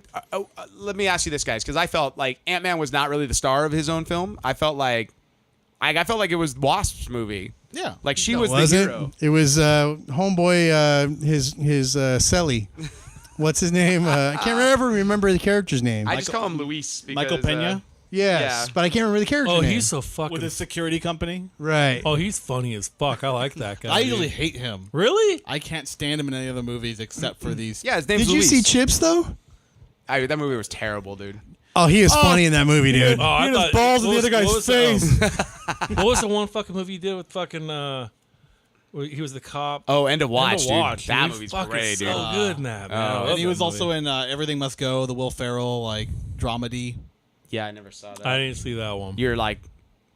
Let me ask you this, guys, because I felt like Ant-Man was not really the star of his own film. I felt like it was Wasp's movie. Yeah. Like she No, was was the it? hero. It was homeboy. His Celly. What's his name? I can't remember the character's name. I just call him Luis. Because, Michael Pena Yes, yeah. but I can't remember the character's Oh, name. he's so fucking. with his security company. right. Oh, he's funny as fuck. I like that guy. I dude. usually hate him. really. I can't stand him in any other movies except for these. Yeah, his name's Did you Luis. see Chips though? That movie was terrible, dude. Oh, he is funny in that movie, dude. Oh, I He had his thought- balls in what the other was- guy's what was, face. what was the one fucking movie he did with fucking? Where he was the cop. Oh, End of Watch, End of Watch, dude. That dude. movie's Fucking great, dude. So good in that, man. I love And he that was also movie. in Everything Must Go, the Will Ferrell like dramedy. Yeah, I never saw that. I didn't see that one. You're like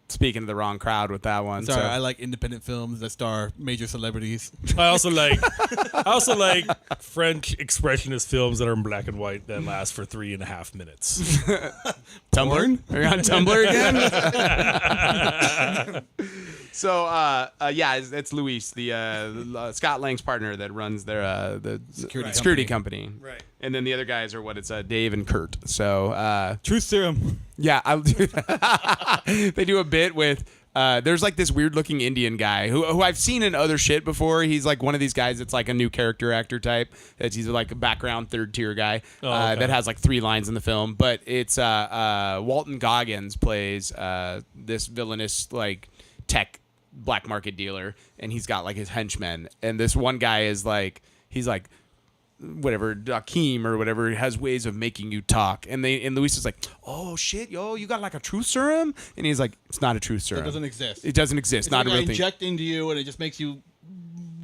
speaking to the wrong crowd with that one. Sorry, so. I like independent films that star major celebrities. I also like French expressionist films that are in black and white that last for 3.5 minutes. Tumblr? Are you on Tumblr again? So, yeah, it's Luis, the Scott Lang's partner that runs their the security company. Right. And then the other guys are it's Dave and Kurt. So, Truth serum. yeah, they do a bit with. There's like this weird looking Indian guy who I've seen in other shit before. He's like one of these guys that's like a new character actor type. He's like a background third tier guy that has like 3 lines in the film. But it's Walton Goggins plays this villainous like tech black market dealer, and he's got like his henchmen. And this one guy is like he's like whatever Akeem or whatever has ways of making you talk, and Luis is like, oh shit, yo, you got like a truth serum, and he's like, it's not a truth serum. It doesn't exist. It doesn't exist. It's Not a like real I thing. inject into you, and it just makes you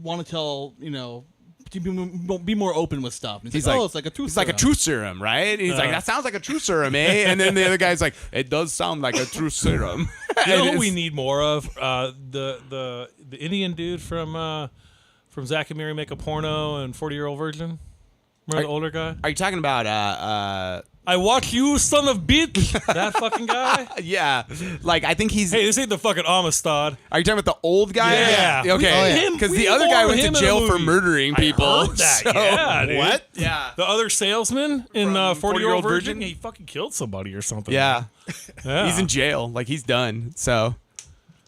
want to tell, to be more open with stuff. And He's like, like, oh, it's like a truth It's serum. like a truth serum, right? And he's like, that sounds like a truth serum, eh? And then the other guy's like, it does sound like a truth serum. You know what we need more of? The Indian dude from Zack and Miri Make a Porno and 40-Year-Old Virgin. Remember the older guy? Are you talking about I watch you, son of bitch. That fucking guy. Yeah, like I think he's. Hey, this ain't the fucking Amistad. Are you talking about the old guy? Yeah. Okay. Because the other guy went to jail for murdering people. I heard that. So- Yeah, dude. What? Yeah. The other salesman in 40-Year-Old Virgin, Virgin? he fucking killed somebody or something. Yeah. Yeah. He's in jail. Like he's done. So.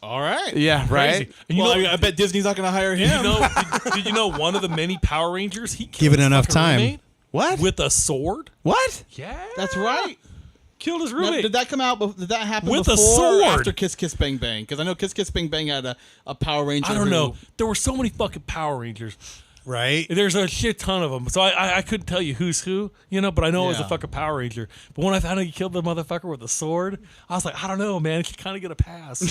All right. Yeah. Right. Crazy. And Well, I bet Disney's not going to hire him. Did you know one of the many Power Rangers? He killed Give it his enough fucking time. roommate What? with a sword. What? Yeah, That's right. Killed his Now, roommate. did that come out? Did that happen With a before or sword. after Kiss Kiss Bang Bang? Because I know Kiss Kiss Bang Bang had a Power Ranger. I don't who- know. There were so many fucking Power Rangers. Right? There's a shit ton of them. So I couldn't tell you who's who, but I know it was a Yeah. fucking Power Ranger. But when I found out you killed the motherfucker with a sword, I was like, I don't know, man. You kind of get a pass.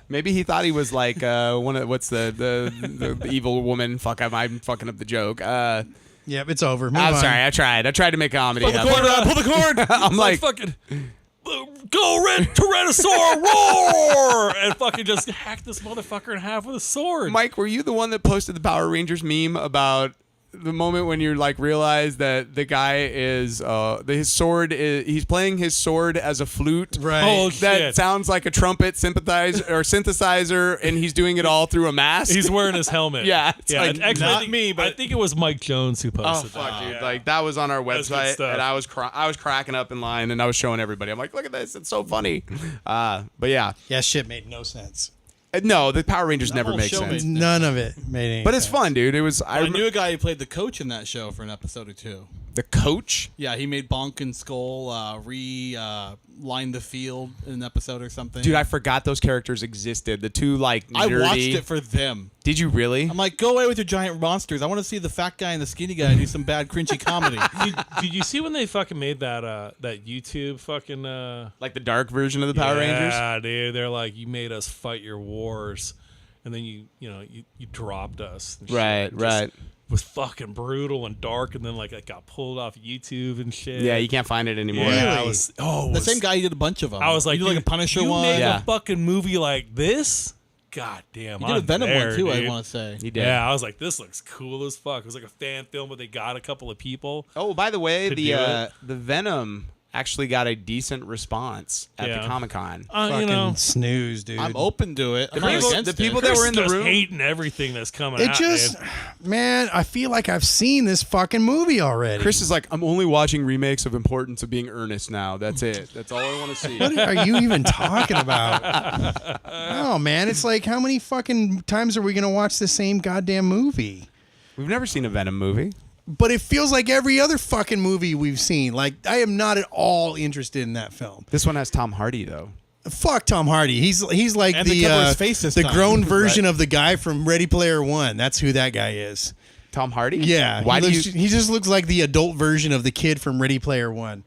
Maybe he thought he was like one of what's the evil woman? Fuck, I'm fucking up the joke. Yep, it's over. Move I'm on. sorry. I tried to make comedy. Pull the happen. cord out. Pull the cord. I'm like, fucking go red Tyrannosaur roar and fucking just hack this motherfucker in half with a sword. Mike, were you the one that posted the Power Rangers meme about the moment when you like realize that the guy is his sword is he's playing his sword as a flute, Right. Oh, That shit. sounds like a trumpet synthesizer, and he's doing it all through a mask. He's wearing his helmet. Yeah, it's yeah. like, Actually, not me, but- I think it was Mike Jones who Oh posted fuck, that. dude! Yeah. Like that was on our That's good website, stuff. and I was cracking up in line, and I was showing everybody. I'm like, look at this, it's so funny. But yeah, Yeah, shit made no sense. no, the Power Rangers never whole make show sense. made- None of it made any But it's sense. fun, dude. It was. I knew a guy who played the coach in that show for an episode or two. the coach. Yeah, he made Bonk and Skull line the field in an episode or something. Dude, I forgot those characters existed. The two like I nerdy. watched it for them. Did you really? I'm like, go away with your giant monsters. I want to see the fat guy and the skinny guy do some bad cringy comedy. Did you see when they fucking made that YouTube fucking Like the dark version of the Power Rangers? Yeah, dude. They're like, you made us fight your wars, and then you dropped us. and shit. Right, Just right. Was fucking brutal and dark, and then like it got pulled off YouTube and shit. Yeah, you can't find it anymore. Yeah, Really? it was The same guy did a bunch of them. I was like, he did like a dude, Punisher you one. made Yeah. a fucking movie like this? God damn, He did a I'm Venom there, one too. I dude. want to say. He did. Yeah, I was like, this looks cool as fuck. It was like a fan film, but they got a couple of people. Oh, by the way, To the do it. the Venom actually got a decent response at Yeah. the Comic-Con. Fucking snooze, dude. I'm open to it. I'm not people- against the people it. that were in the just room- hating everything that's coming It out. just, man. man, I feel like I've seen this fucking movie already. Chris is like, I'm only watching remakes of Importance of Being Earnest now. That's it. That's all I want to see. What are you even talking about? Oh, man, it's like, how many fucking times are we going to watch the same goddamn movie? We've never seen a Venom movie. But it feels like every other fucking movie we've seen. Like, I am not at all interested in that film. This one has Tom Hardy though. Fuck Tom Hardy. He's like And they cover his face this the time. grown version of the guy from Ready Player One. That's who that guy is. Tom Hardy? Yeah. Why do you? He just looks like the adult version of the kid from Ready Player One.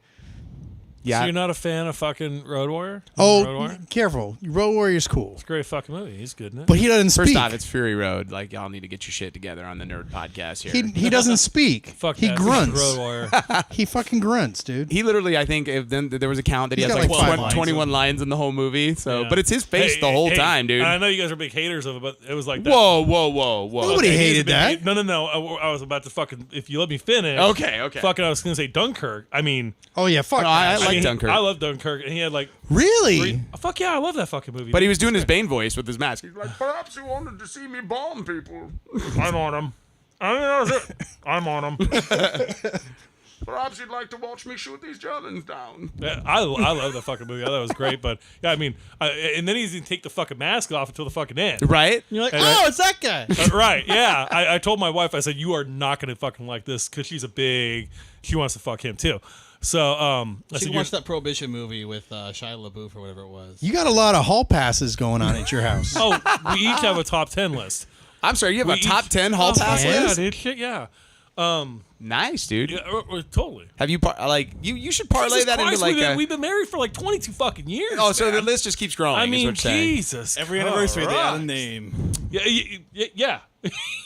So Yeah. you're not a fan of fucking Road Warrior? Oh, Road Warrior? careful. Road Warrior's cool. It's a great fucking movie. He's good in it. But he doesn't First speak. off, it's Fury Road. Like y'all need to get your shit together on the Nerd Podcast here. He doesn't speak. Fuck he that. grunts. Road Warrior. He fucking grunts, dude. He literally, I think, if then there was a count that he He's has got like, like 5 lines. 21 lines in the whole movie. So, Yeah. but it's his face Hey, the whole hey, time, dude. I know you guys are big haters of it, but it was like that. Whoa, whoa, whoa, whoa. Nobody He's a hated big that. hate- No. I was about to fucking. If you let me finish. Okay. Fucking, I was gonna say Dunkirk. I mean, Oh yeah, fuck. No, I that. like mean, Dunkirk. I love Dunkirk, and he had like. Really? Fuck yeah, I love that fucking movie. But he was doing his Bane voice with his mask. He's like, perhaps you wanted to see me bomb people. I'm on him. I mean, that was it. I'm on him. Perhaps you'd like to watch me shoot these Germans down. Yeah, I love that fucking movie. I thought it was great, but yeah, I mean, and then he didn't take the fucking mask off until the fucking end. Right? And you're like, And oh, it's that guy. Right, yeah. I told my wife, I said, you are not going to fucking like this because she wants to fuck him too. So, I She said, watched that Prohibition movie with Shia LaBeouf or whatever it was. You got a lot of hall passes going on at your house. oh, we each have a top 10 list. I'm sorry, you have We a top each- 10 hall pass Yeah, list? dude, shit, yeah. Nice, dude. Yeah, totally. Have you, you should parlay Jesus that Christ, into like we've been married for like 22 fucking years. Oh, so man. the list just keeps growing. I is mean, what you're saying. Jesus. Every anniversary they add a Christ. name. Yeah.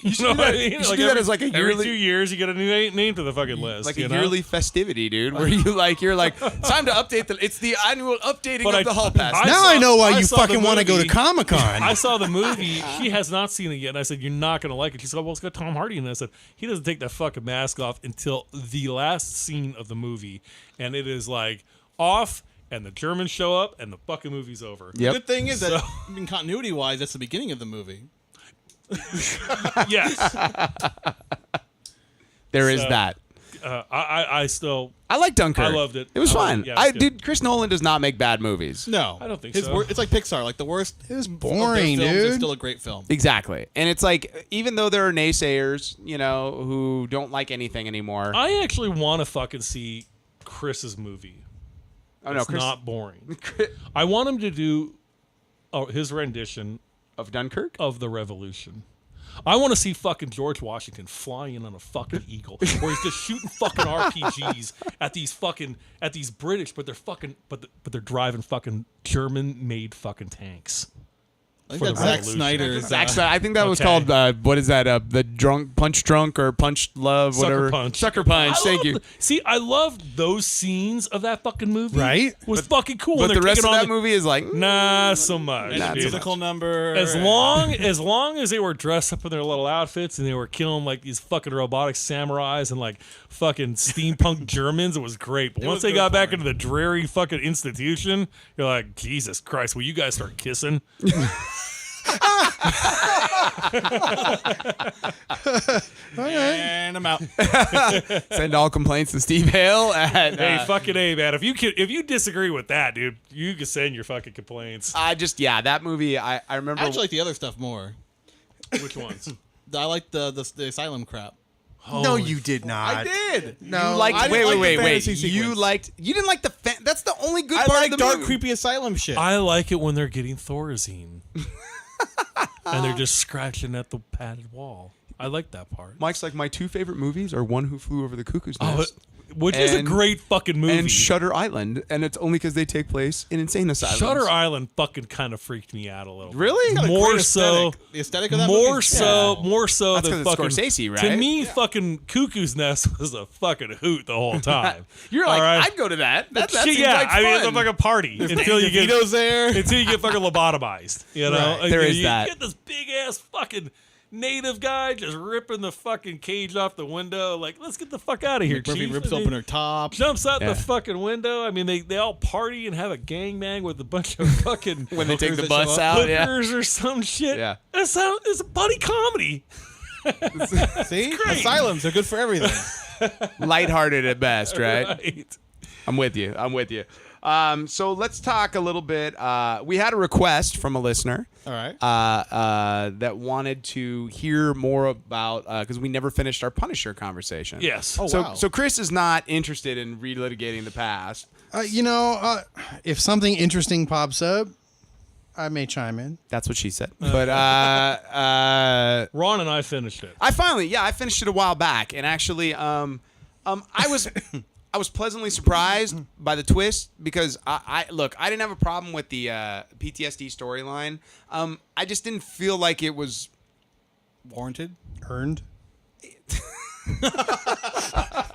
You know what I mean? You should do that as like a every yearly, 2 years, you get a new name to the fucking list. like you a know? yearly festivity, dude, where you're like, it's time to update it's the annual updating of the hall pass. Now I know why I you saw the fucking want to go to movie. Comic-Con. I saw the movie. She has not seen it yet. And I said, you're not going to like it. She said, well, it's got Tom Hardy in it. I said, he doesn't take that fucking mask off until the last scene of the movie. And it is like off, and the Germans show up, and the fucking movie's over. Yep. Good thing is that, in continuity wise, that's the beginning of the movie. Yes. There is So, that. I still... I like Dunkirk. I loved it. It was I loved fun. it. Yeah, it was good. Dude, Chris Nolan does not make bad movies. No, I don't think His so. It's like Pixar, like the worst. It was of boring, their films is dude. still a great film. Exactly. And it's like, even though there are naysayers, who don't like anything anymore. I actually want to fucking see Chris's movie. Oh, no, It's Chris. not boring. I want him to do his rendition Of Dunkirk? of the Revolution. I want to see fucking George Washington flying in on a fucking eagle, where he's just shooting fucking RPGs at these British, but they're driving fucking German-made fucking tanks. I think For the that's Zack Revolution. Snyder's. Actually, I think that was Okay. called, what is that? The Punch Drunk or Punch Love, Sucker whatever. Punch. Sucker Punch, thank you. See, I loved those scenes of that fucking movie. Right? It was fucking cool. when But they're the rest of kicking on that movie is like, Nah, so much. and a dude. musical number. As long as they were dressed up in their little outfits and they were killing like these fucking robotic samurais and like fucking steampunk Germans, it was great. But once was they good got back porn. into the dreary fucking institution, you're like, Jesus Christ, will you guys start kissing? And I'm out. send all complaints to Steve Hale at. Hey, fucking A, man. If you disagree with that, dude, you can send your fucking complaints. That movie, I remember. I actually like the other stuff more. Which ones? I like the asylum crap. No, you did not. I did. No, you liked, I didn't like the wait. fantasy You sequence. didn't like the that's the only good I part like of the dark, movie. creepy asylum shit. I like it when they're getting Thorazine. And they're just scratching at the padded wall. I like that part. Mike's like, my two favorite movies are One Who Flew Over the Cuckoo's Oh, Nest which is a And- great fucking movie. and Shutter Island, and it's only because they take place in insane asylums. Shutter Island fucking kind of freaked me out a little. bit. Really? Got a More great so, aesthetic. The aesthetic of that more movie. so That's than 'cause it's fucking Scorsese, right? To me, fucking Cuckoo's Nest was a fucking hoot the whole time. You're like, All right? I'd go to that. That Shit, seems yeah, like I mean, fun. it's like a party until you get Vito's there. until you get fucking lobotomized. You know, Right. And There you, is you that. get this big ass fucking native guy just ripping the fucking cage off the window. Like, let's get the fuck out of here, Murphy Chief. rips And open he her top. jumps out Yeah. the fucking window. I mean, they all party and have a gangbang with a bunch of fucking when they take the Hookers that bus show out. Yeah. hookers or some shit. Yeah. It's a buddy comedy. See? great. Asylums are good for everything. Lighthearted at best, right? Right. I'm with you. So let's talk a little bit. We had a request from a listener All right. that wanted to hear more about because we never finished our Punisher conversation. Yes. Oh, So, wow. so Chris is not interested in relitigating the past. If something interesting pops up, I may chime in. That's what she said. But Ron and I finished it. I finished it a while back, and actually, I was pleasantly surprised by the twist because I didn't have a problem with the PTSD storyline. I just didn't feel like it was Warranted. Earned.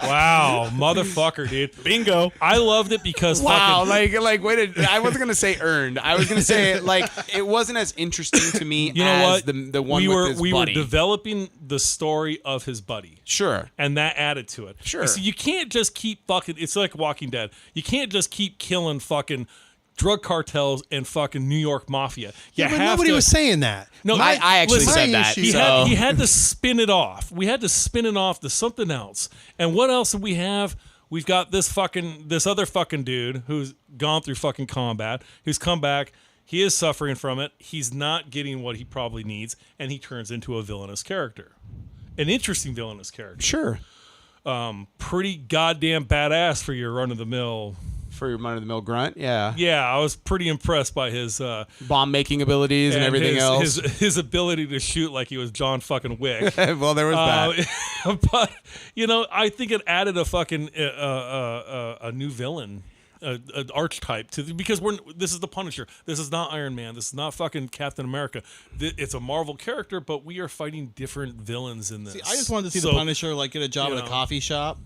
Wow, motherfucker, dude. Bingo. I loved it because wow. fucking, Wait, I wasn't gonna say earned. I was gonna say it wasn't as interesting to me you know as what? the one we with were his we buddy. were developing the story of his buddy. Sure. And that added to it. Sure. You see, you can't just keep fucking. It's like Walking Dead. You can't just keep killing fucking drug cartels and fucking New York mafia. You But have nobody to, was saying that. No, I actually listen, said that. issue- He had to spin it off. We had to spin it off to something else. And what else do we have? We've got this other fucking dude who's gone through fucking combat, who's come back. He is suffering from it. He's not getting what he probably needs, and he turns into a villainous character. An interesting villainous character. Sure. Pretty goddamn badass for your run-of-the-mill. For your run-of-the-mill grunt, yeah. Yeah, I was pretty impressed by his Bomb-making abilities and everything else. His ability to shoot like he was John fucking Wick. Well, there was that. But I think it added a fucking a new villain. archetype because this is the Punisher. This is not Iron Man. This is not fucking Captain America. It's a Marvel character, but we are fighting different villains in this. See, I just wanted to see the Punisher like get a job at a coffee shop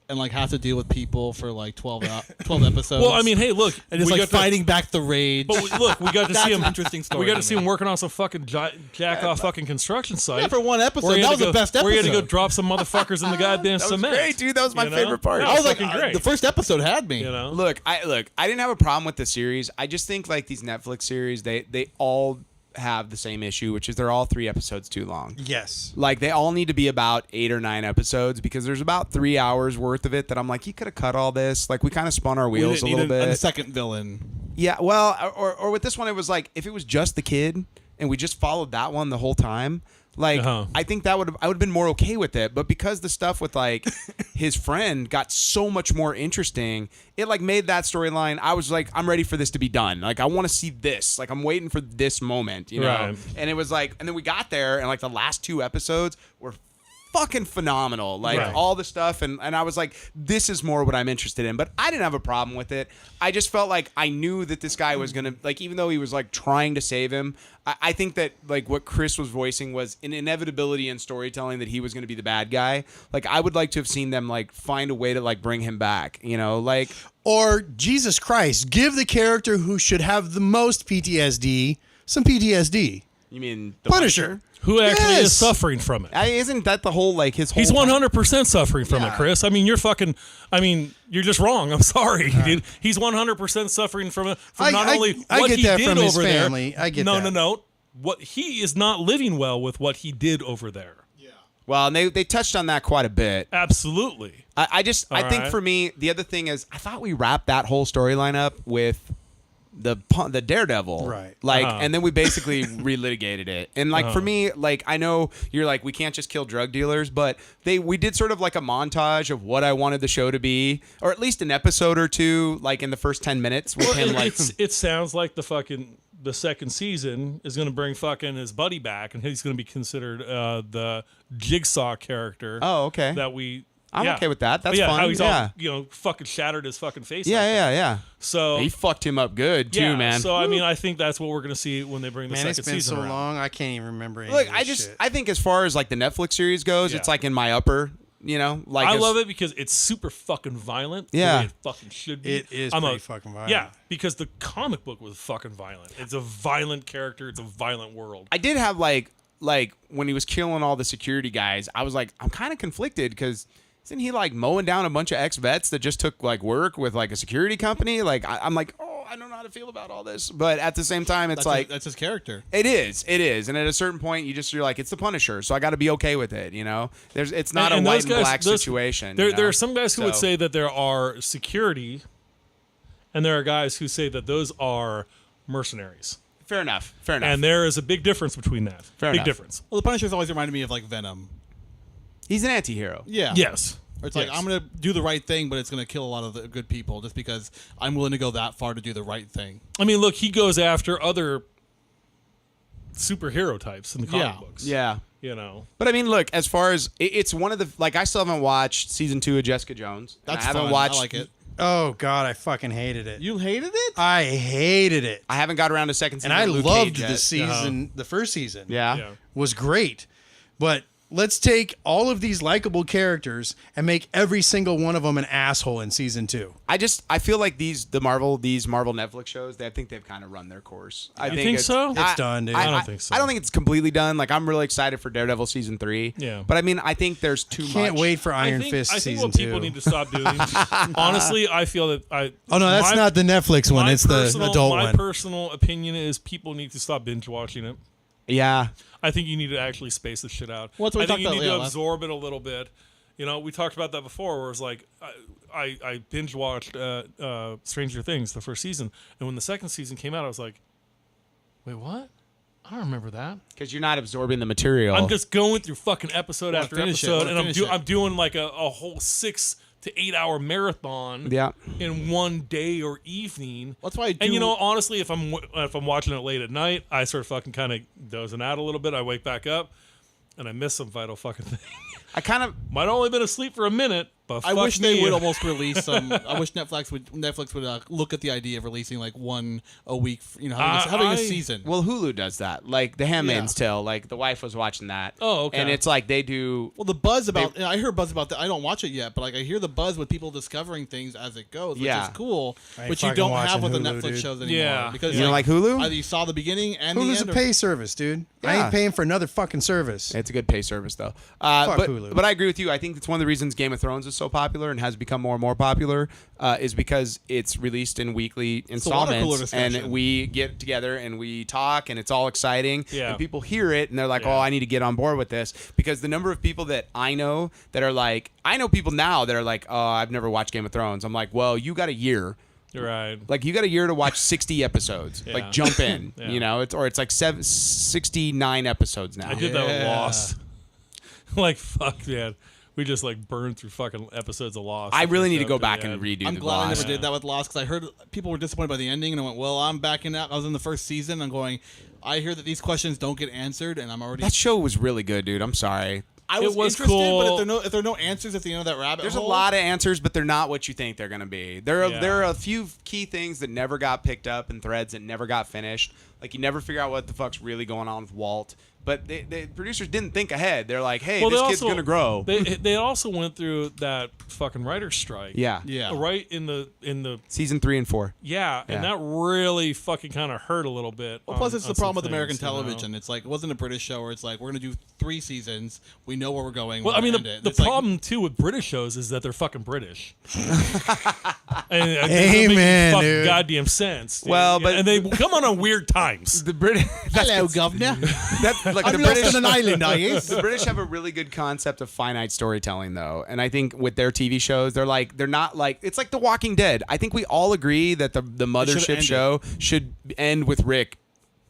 and like have to deal with people for like 12 episodes. Well, I mean, hey, look, and it's like fighting back the rage. But look, we got to see him. Interesting story. We got to see him working on some fucking jack off fucking construction site. Yeah, for one episode. That was the best episode. Where he had to go drop some motherfuckers in the goddamn cement. Great, dude. That was my favorite part. Yeah, I was like, great. the first episode had me. You know? Look, I didn't have a problem with the series. I just think like these Netflix series, they all have the same issue, which is they're all 3 episodes too long. Yes. Like they all need to be about 8 or 9 episodes because there's about 3 hours worth of it that I'm like, you could have cut all this. Like we kind of spun our wheels a little bit. And the second villain. Yeah, well, or with this one, it was like if it was just the kid and we just followed that one the whole time. Like I think I would have been more okay with it, but because the stuff with like his friend got so much more interesting, it like made that storyline. I was like, I'm ready for this to be done. Like I want to see this. Like I'm waiting for this moment, you know. Right. And it was like, and then we got there, and like the last 2 episodes were fucking phenomenal. Like all the stuff, and I was like, this is more what I'm interested in. But I didn't have a problem with it. I just felt like I knew that this guy was gonna, like, even though he was like trying to save him, I think that like what Chris was voicing was an inevitability in storytelling that he was gonna be the bad guy. Like I would like to have seen them like find a way to like bring him back, you know, like, or Jesus Christ, give the character who should have the most PTSD some PTSD. You mean the Punisher? Who actually is suffering from it? Isn't that the whole like his whole? He's 100% suffering from it, Chris. I mean, you're just wrong. I'm sorry, dude. He's 100% suffering from it. From not only what he did over there. I get that. No. What he is not living well with what he did over there. Yeah. Well, and they touched on that quite a bit. Absolutely. I think for me, the other thing is I thought we wrapped that whole storyline up with the Daredevil, right? Like, and then we basically relitigated it. And like for me, like I know you're like we can't just kill drug dealers, but we did sort of like a montage of what I wanted the show to be, or at least an episode or two, like in the first 10 minutes with him. Like it sounds like the second season is going to bring fucking his buddy back, and he's going to be considered the Jigsaw character. Oh, okay. I'm okay with that. That's fun. How he's all fucking shattered his fucking face. Yeah. So he fucked him up good too, man. So I mean, I think that's what we're gonna see when they bring the second season. It's been so around. long, I can't even remember. Look, I think as far as like the Netflix series goes, it's like in my upper. You know, like I love it because it's super fucking violent. Yeah, the way it fucking should be. It is pretty fucking violent. Yeah, because the comic book was fucking violent. It's a violent character. It's a violent world. I did have like when he was killing all the security guys, I was like, I'm kind of conflicted because isn't he like mowing down a bunch of ex-vets that just took like work with like a security company? Like I'm like, oh, I don't know how to feel about all this, but at the same time, it's that's his character. It is, and at a certain point, you're like, it's the Punisher, so I got to be okay with it. You know, it's not a white and black situation. There are some guys who would say that there are security, and there are guys who say that those are mercenaries. Fair enough. And there is a big difference between that. Big difference. Well, the Punisher's always reminded me of like Venom. He's an anti-hero. Yeah. Yes. Or it's like, I'm going to do the right thing, but it's going to kill a lot of the good people just because I'm willing to go that far to do the right thing. I mean, look, he goes after other superhero types in the comic books. Yeah. You know. But I mean, look, as far as it's one of the, like, I still haven't watched season 2 of Jessica Jones. That's I haven't fun. watched. I like it. Oh God, I fucking hated it. You hated it? I hated it. I haven't got around to second season. And I of Luke loved Cage the yet. season, the first season. Yeah. Was great. But let's take all of these likable characters and make every single one of them an asshole in season 2. I feel like these Marvel Netflix shows, I think they've kind of run their course. You think so? It's done, dude. I don't think so. I don't think it's completely done. Like, I'm really excited for Daredevil season 3. Yeah. But I mean, I think there's too much. Can't wait for Iron Fist I think season what 2. people need to stop doing. Honestly, I feel that Oh no, that's not the Netflix one. It's the adult one. My personal opinion is people need to stop binge watching it. Yeah. I think you need to actually space this shit out. Well, I think you need to absorb it a little bit. You know, we talked about that before, where it's like I binge watched Stranger Things the first season, and when the second season came out, I was like, wait, what? I don't remember that. Because you're not absorbing the material. I'm just going through fucking episode after episode, and I'm doing like a whole 6 to 8 hour marathon in one day or evening. That's why I do. And you know, honestly, if I'm watching it late at night, I sort of fucking kind of dozing out a little bit. I wake back up and I miss some vital fucking thing. I kind of might have only been asleep for a minute, But I fuck wish they me. would almost release some. I wish Netflix would look at the idea of releasing like one a week. Having a season. Well, Hulu does that. Like The Handmaid's Tale. Like the wife was watching that. Oh, okay. And it's like they do. Well, the buzz about I hear buzz about that. I don't watch it yet, but like I hear the buzz with people discovering things as it goes, which is cool. Which you don't have with the Netflix shows anymore. Yeah. Because You don't like Hulu? Either you saw the beginning and Hulu's the a end. pay service, dude. I Yeah. ain't paying for another fucking service. It's a good pay service, though. Fuck but, Hulu. But I agree with you. I think it's one of the reasons Game of Thrones is so popular and has become more and more popular is because it's released in weekly a water cooler installments, discussion. and we get together and we talk, and it's all exciting. Yeah. And people hear it, and they're like, Yeah. "Oh, I need to get on board with this." Because the number of people that I know that are like, I know people now that are like, "Oh, I've never watched Game of Thrones." I'm like, "Well, you got a year." You're right. Like you got a year to watch 60 episodes. Yeah. Like jump in, Yeah. it's like 69 episodes now. I did that with Yeah. Lost. Like, fuck, man. We just like burned through fucking episodes of Lost. I really need to go Stuff back that we and had. redo I'm the glad I Lost. never did that with Lost because I heard people were disappointed by the ending, and I went, "Well, I'm backing out." I was in the first season. I'm going. I hear that these questions don't get answered, and I'm already. That show was really good, dude. I'm sorry. I It was interested, cool. but if there are no answers at the end of that rabbit There's a hole, lot of answers, but they're not what you think they're going to be. There are a few key things that never got picked up and threads that never got finished. Like you never figure out what the fuck's really going on with Walt. But the producers didn't think ahead. They're like, hey, this kid's going to grow. They also went through that fucking writer's strike. Yeah. Right in the Season 3 and 4. yeah, and that really fucking kind of hurt a little bit. Well, plus, it's the on some problem with American things, you know? television. It's like it wasn't a British show where it's like we're gonna do 3 seasons. We know where we're going. Well, we're I mean, gonna end it. the It's like- problem too with British shows is that they're fucking British. And it doesn't Amen, make fucking dude. goddamn sense. Dude. Well, but- and they come on weird times. The British. Hello, governor. That's like I'm the lost British. on an island, are you? The British have a really good concept of finite storytelling, though, and I think with their TV shows, they're not like it's like The Walking Dead. I think we all agree that the mothership ended. show should end with Rick,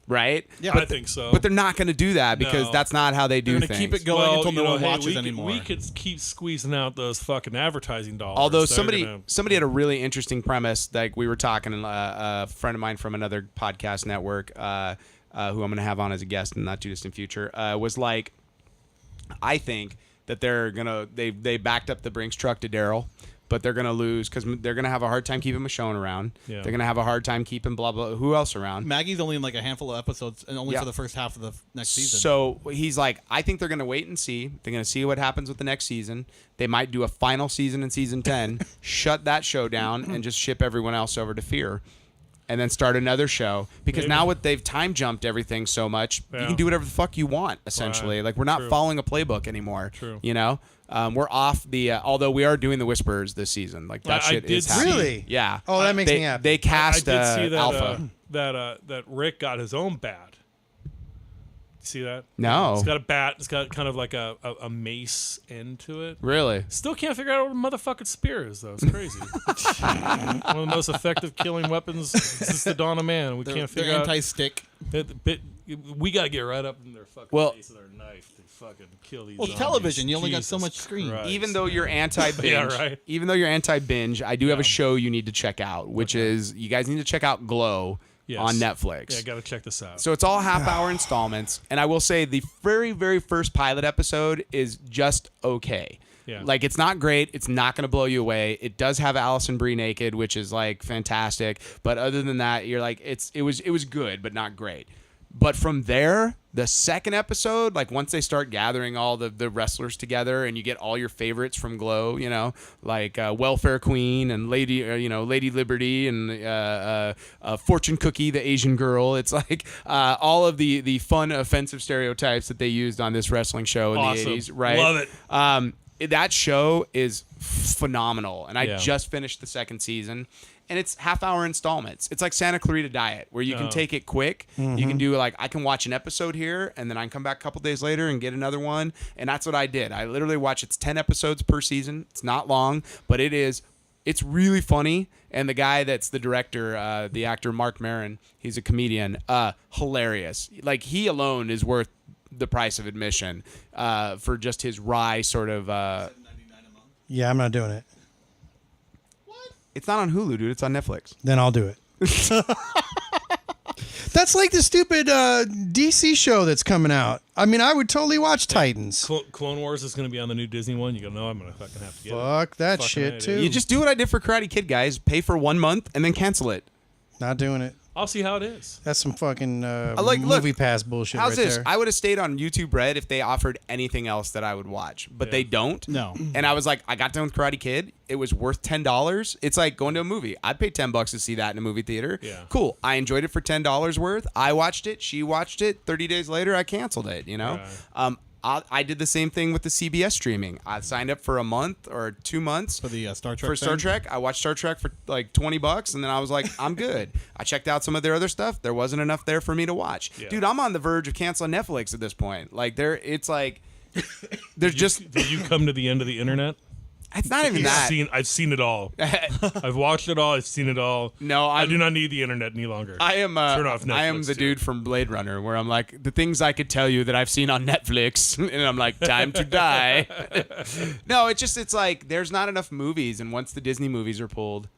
right? Yeah, I think so. But they're not going to do that because No. that's not how they do They're gonna things. keep it going until no one hey, watches we anymore. We could keep squeezing out those fucking advertising dollars. Although They're somebody had a really interesting premise, like we were talking, a friend of mine from another podcast network, who I'm going to have on as a guest in the not too distant future, was like, I think that they backed up the Brinks truck to Daryl, but they're gonna lose because they're gonna have a hard time keeping Michonne around. Yeah. They're gonna have a hard time keeping blah blah. Who else around? Maggie's only in like a handful of episodes, and only Yeah. for the first half of the next season. So he's like, I think they're gonna wait and see. They're gonna see what happens with the next season. They might do a final season in season 10, shut that show down, and just ship everyone else over to Fear. And then start another show because Maybe. now they've time jumped everything so much, you Yeah. can do whatever the fuck you want. Essentially, Right. like we're not True. following a playbook anymore. True. You know, we're off the. Although we are doing the Whisperers this season, like that I shit did is see- happening. Really? Yeah. Oh, that makes me happy. They cast I did see that Alpha. that Rick got his own bat. See that? No. It's got a bat. It's got kind of like a mace end to it. Really? Still can't figure out what a motherfucking spear is, though. It's crazy. One of the most effective killing weapons since the dawn of man. We they're, can't they're figure out. anti-stick. We got to get right up in their fucking Well- face with our knife to fucking kill these Well, zombies. television, you only got so Jesus much screen. Christ. Even though you're anti-binge, Yeah, right. even though you're anti-binge, I do have a show you need to check out, which is you guys need to check out Glow Yes. on Netflix. Yeah, got to check this out. So it's all half-hour installments, and I will say the very, very first pilot episode is just okay. Yeah. Like it's not great. It's not going to blow you away. It does have Alison Brie naked, which is like fantastic. But other than that, you're like it was good, but not great. But from there, the second episode, like once they start gathering all the wrestlers together and you get all your favorites from Glow, you know, like Welfare Queen and Lady Liberty and Fortune Cookie, the Asian girl. It's like all of the fun, offensive stereotypes that they used on this wrestling show in Awesome. the 80s, right? Love it. That show is phenomenal, and I Yeah. just finished the second season. And it's half-hour installments. It's like Santa Clarita Diet, where you can take it quick. You can do like I can watch an episode here, and then I can come back a couple days later and get another one. And that's what I did. I literally watch. It's 10 episodes per season. It's not long, but it's really funny. And the guy that's the director, the actor Mark Maron, he's a comedian. Hilarious. Like he alone is worth the price of admission for just his wry sort of. Yeah, I'm not doing it. It's not on Hulu, dude. It's on Netflix. Then I'll do it. That's like the stupid DC show that's coming out. I mean, I would totally watch Titans. Clone Wars is going to be on the new Disney one. You go, no, I'm going to fucking have to get it. Fuck that Fucking shit, A, too. dude. You just do what I did for Karate Kid, guys. Pay for 1 month and then cancel it. Not doing it. I'll see how it is. That's some fucking look, Moviepass bullshit How's right this? there. I would have stayed on YouTube Red if they offered anything else that I would watch, but they don't. No. And I was like, I got done with Karate Kid. It was worth $10. It's like going to a movie. I'd pay $10 to see that in a movie theater. Yeah. Cool. I enjoyed it for $10 worth. I watched it. She watched it. 30 days later, I canceled it. You know. Right. I did the same thing with the CBS streaming. I signed up for a month or 2 months For the Star Trek for Star thing? Trek. I watched Star Trek for like $20, and then I was like, I'm good. I checked out some of their other stuff. There wasn't enough there for me to watch. Yeah. Dude, I'm on the verge of canceling Netflix at this point. Like there's just Did you come to the end of the internet? it's not even that. I've seen it all. I've watched it all. I've seen it all. No, I do not need the internet any longer. I am Turn off Netflix, I am the too. dude from Blade Runner where I'm like the things I could tell you that I've seen on Netflix and I'm like time to die. No, it's like there's not enough movies, and once the Disney movies are pulled,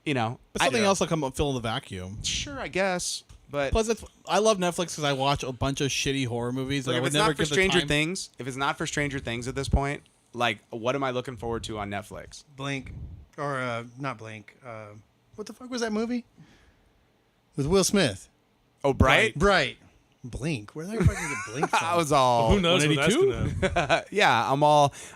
you know, But something else will come up, fill in the vacuum. Sure, I guess. But Plus, I love Netflix because I watch a bunch of shitty horror movies. look, that I if would it's never not for give the Stranger time. Things, if it's not for Stranger Things at this point, like what am I looking forward to on Netflix? Blink. Or, not Blink. What the fuck was that movie? With Will Smith. Oh, Bright. Bright. Blink. Where the fuck did the Blink from? I was all Who knows what that's 182? gonna? yeah,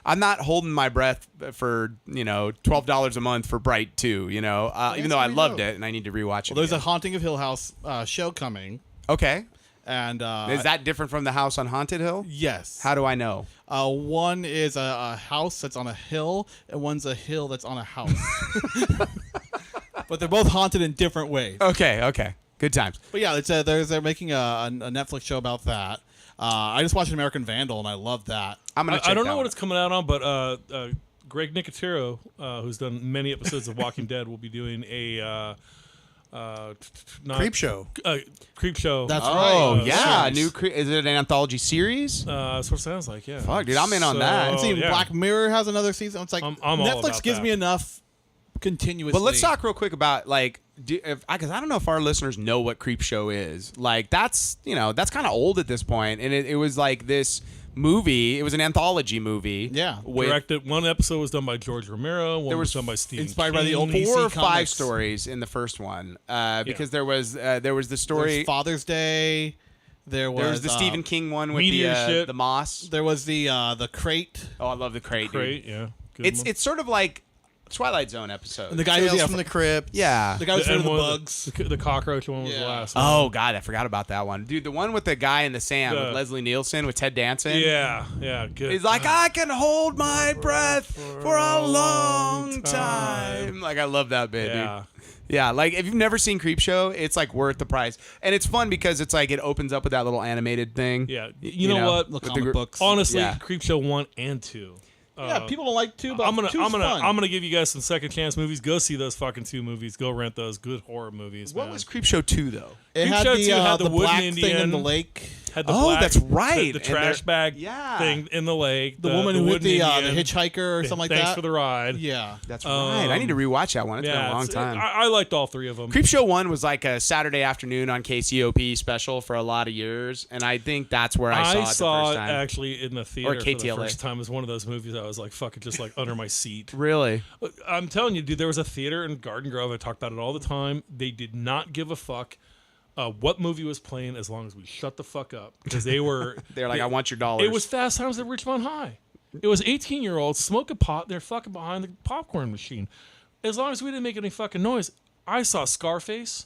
I'm not holding my breath for, $12 a month for Bright 2, even though I pretty loved dope. it and I need to rewatch it. Well, there's a again. Haunting of Hill House show coming, Okay. and Is that different from the house on Haunted Hill? yes? How do I know? One is a house that's on a hill, and one's a hill that's on a house. But they're both haunted in different ways. Okay. Good times. But yeah, they're making a Netflix show about that. I just watched American Vandal, and I love that. I'm gonna. I don't know what it's coming out on, but Greg Nicotero, who's done many episodes of Walking Dead, will be doing a Creepshow. Creepshow. That's Oh right. yeah, Series. is it an anthology series? That's what it sounds like. Yeah. Fuck, dude, I'm in on that. I'm seeing yeah. Black Mirror has another season. It's like I'm all Netflix about gives that. me enough continuously. But let's talk real quick about because I don't know if our listeners know what Creepshow is. Like that's kind of old at this point, and it was like this movie. It was an anthology movie. Yeah. Directed. One episode was done by George Romero. One was done by Stephen inspired by the King. old 4 or 5 comics. stories in the first one, because there was the story. There's Father's Day. There was the Stephen King one with Meteor shit. the moss. There was the Crate. Oh, I love the crate. Dude. Great. Yeah. Good one. It's sort of like Twilight Zone episode. And the guy Tales who's from the Crypt. yeah. the guy who's and afraid of the one of bugs. The cockroach one was the Yeah. last one. Oh God, I forgot about that one, dude. The one with the guy in the sand with The- Leslie Nielsen with Ted Danson. Yeah. Good. He's like, I can hold my breath for a long time. Like, I love that bit, Yeah. dude. Yeah, like if you've never seen Creepshow, it's like worth the price, and it's fun because it's like it opens up with that little animated thing. Yeah. You know what? The with comic books. Honestly, Yeah. Creepshow 1 and 2. Yeah, people don't like 2, but I'm 2's fun. gonna give you guys some second chance movies. Go see those fucking 2 movies. Go rent those good horror movies. What man. was Creepshow 2 though? It had Creepshow the, 2 had the the wooden black Indian. thing in the lake. Had the Oh, black, that's right. The And trash they're- bag yeah. thing in the lake. The woman who hit wooden the Indian. hitchhiker or something like Thanks that. for the ride. Yeah. That's right. I need to rewatch that one. It's been a long time. I liked all 3 of them. Creepshow 1 was like a Saturday afternoon on KCOP special for a lot of years, and I think that's where I saw it the first time. Actually in the theater for the KTLA. first time. It was one of those movies I was like, fuck it, just like under my seat. Really? I'm telling you, dude, there was a theater in Garden Grove. I talk about it all the time. They did not give a fuck what movie was playing as long as we shut the fuck up. Because they were... They're like, I want your dollars. It was Fast Times at Richmond High. It was 18-year-olds smoking pot. They're fucking behind the popcorn machine. As long as we didn't make any fucking noise. I saw Scarface,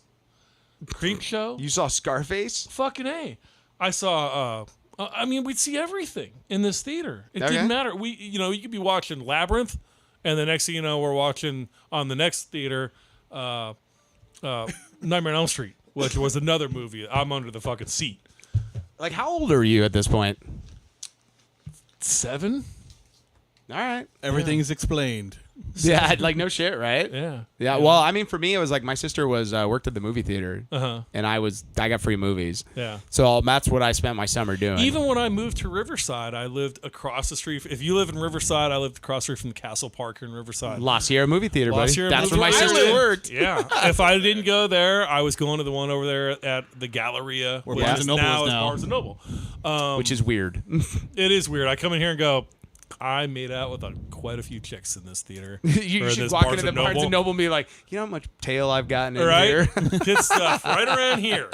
Creepshow. You saw Scarface? Fucking A. I saw... I mean, we'd see everything in this theater. It Okay. didn't matter. You could be watching Labyrinth, and the next thing you know, we're watching on the next theater, Nightmare on Elm Street, which was another movie. I'm under the fucking seat. Like, how old are you at this point? 7? All right. Everything's explained. Yeah, like no shit, right? Yeah. Well, I mean, for me, it was like my sister was worked at the movie theater, Uh-huh. and I got free movies. Yeah. So that's what I spent my summer doing. Even when I moved to Riverside, I lived across the street. If you live in Riverside, I lived across the street from the Castle Park in Riverside. La Sierra movie theater, La buddy. Sierra That's where movie my theater. sister worked. Yeah. If I didn't go there, I was going to the one over there at the Galleria, Where which Barnes is and Noble now is is now. Barnes and Noble. Which is weird. It is weird. I come in here and go, I made out with quite a few chicks in this theater. You Or should this walk Barnes into the Barnes and Noble and be like, you know how much tail I've gotten in Right? here? Good stuff. Right around here.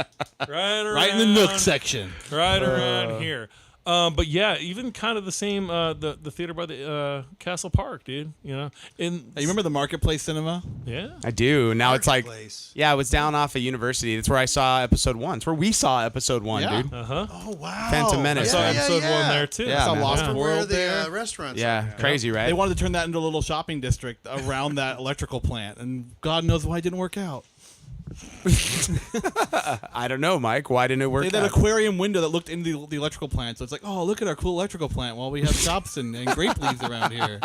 Right in the Nook section. Right around here. But yeah, even kind of the same, the theater by the Castle Park, dude. You know, Hey, you remember the Marketplace Cinema? yeah. I do. Now it's like, Marketplace. yeah, it was down off of University. That's where I saw episode 1. It's where we saw episode 1, Yeah. dude. Oh wow. Phantom Menace, I saw man. episode 1 there too. Yeah, I saw man. Lost Yeah. Where World the there. restaurants? Yeah, are. crazy, right? They wanted to turn that into a little shopping district around that electrical plant, and God knows why it didn't work out. I don't know, Mike. Why didn't it work They had out? that aquarium window that looked into the electrical plant, so it's like, oh, look at our cool electrical plant while we have shops and grape leaves around here.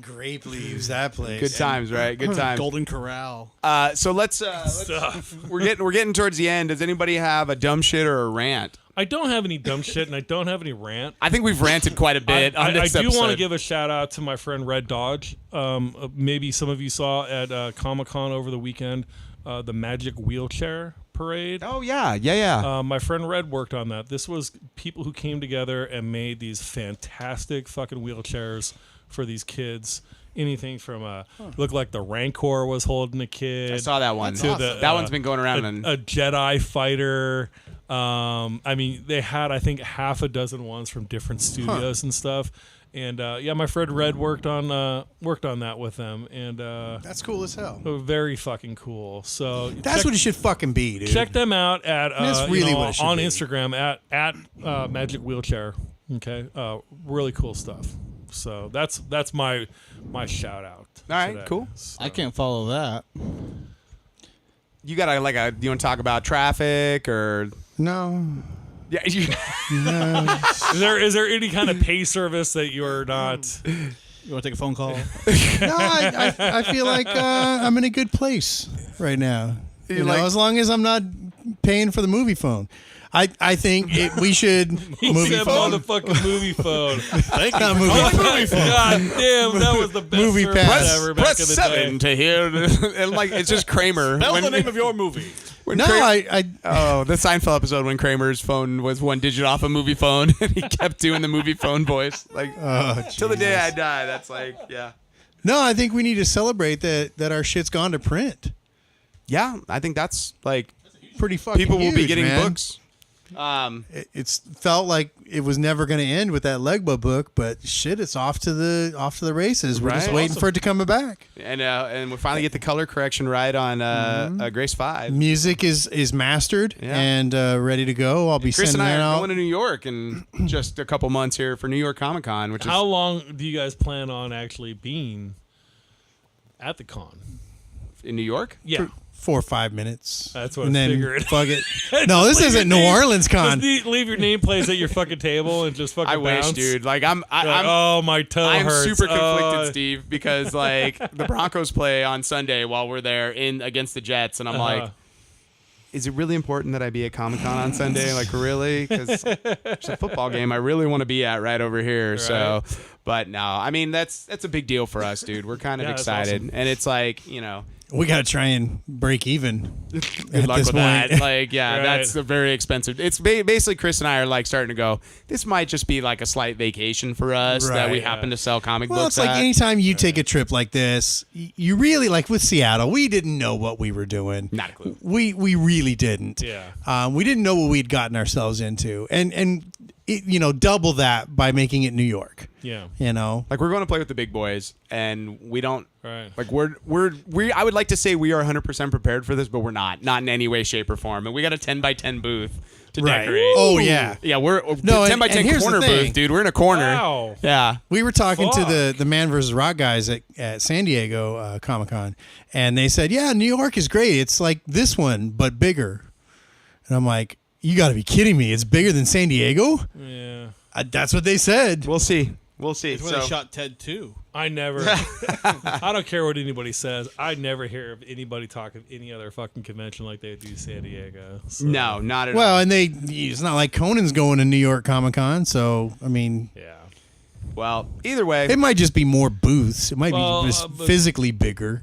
Grape leaves. That place. Good times, right? Good times. Golden Corral. So let's Stuff. we're getting towards the end. Does anybody have a dumb shit or a rant? I don't have any dumb shit and I don't have any rant. I think we've ranted quite a bit on I this do episode. want to give a shout out to my friend Red Dodge. Maybe some of you saw at Comic-Con over the weekend the Magic Wheelchair Parade. Oh yeah. My friend Red worked on that. This was people who came together and made these fantastic fucking wheelchairs for these kids. Anything from looked like the Rancor was holding a kid. I saw that one. to the, that one's been going around. a Jedi fighter. I mean, they had I think half a dozen ones from different studios and stuff. And yeah, my friend Red worked on that with them, and That's cool as hell. they were very fucking cool. So That's what it should fucking be, dude. check them out at That's really what it should on be. Instagram at Magic Wheelchair. Okay, really cool stuff. So that's my shout out. All right, today. cool. So- I can't follow that. You got you want to talk about traffic or No. yeah? Is there any kind of pay service that you're not? You want to take a phone call? No, I feel like I'm in a good place right now. You know, like- as long as I'm not paying for the movie phone. I think we should He movie said phone. motherfucking movie phone. Thank you. Movie Oh, phone. God damn, that was the best Movie service pass. ever back Press in the 7 day. to hear, and like it's just Kramer. Spell When- the name of your movie. when No, Kramer- Oh, the Seinfeld episode when Kramer's phone was one digit off a movie phone, and he kept doing the movie phone voice, like till the day I die. That's like, yeah, No, I think we need to celebrate that our shit's gone to print. yeah. I think that's like Pretty fucking people will be huge, getting man. books. It's felt like it was never going to end with that Legba book, but shit, it's off to the races. We're just Right. waiting for it to come back. And we finally get the color correction right on Grace 5. Music is mastered Yeah. and ready to go. I'll be Chris and sending I that are out. going to New York in just a couple months here for New York Comic Con, which is How long do you guys plan on actually being at the con? in New York. Yeah. 4 or 5 minutes. That's what and I then figured. Fuck it. No, this Leave isn't your New name- Orleans Con. Just leave your nameplates at your fucking table and just fucking I wish, bounce. dude. Like I'm Oh, my toe I'm hurts. super conflicted, Oh. Steve, because like the Broncos play on Sunday while we're there in against the Jets, and I'm like, is it really important that I be at Comic Con on Sunday? Like, really? Because it's a football game I really want to be at right over here. So, but no, I mean that's a big deal for us, dude. We're kind of Yeah, that's excited, awesome. and it's like, you know, We got to try and break even. good luck with that. Like, yeah, Right. that's a very expensive. It's basically Chris and I are like starting to go. This might just be like a slight vacation for us that we Right. happen to sell comic Well, books. it's like at. anytime you take a trip like this, you really, like with Seattle, we didn't know what we were doing. Not a clue. We really didn't. Yeah. We didn't know what we'd gotten ourselves into, and it, you know, double that by making it New York. Yeah. You know, Like we're going to play with the big boys, and we don't. Right. Like we I would like to say we are 100% prepared for this, but we're not in any way, shape, or form. And we got a 10x10 booth to Right. decorate. Oh, yeah. yeah. We're No, 10 and- by and 10 here's the corner thing. booth, dude. We're in a corner. Wow. Yeah. we were talking to Fuck. the Man vs. Rock guys at San Diego Comic Con, and they said, "Yeah, New York is great. It's like this one, but bigger." And I'm like, "You got to be kidding me! It's bigger than San Diego?" Yeah. That's what they said. We'll see. We'll see. It's when they shot Ted 2. I never. I don't care what anybody says. I never hear of anybody talk of any other fucking convention like they do San Diego. So. No, not at all. Well, and it's not like Conan's going to New York Comic Con, so I mean, Yeah. Well, either way, it might just be more booths. It might Well, be just but- physically bigger.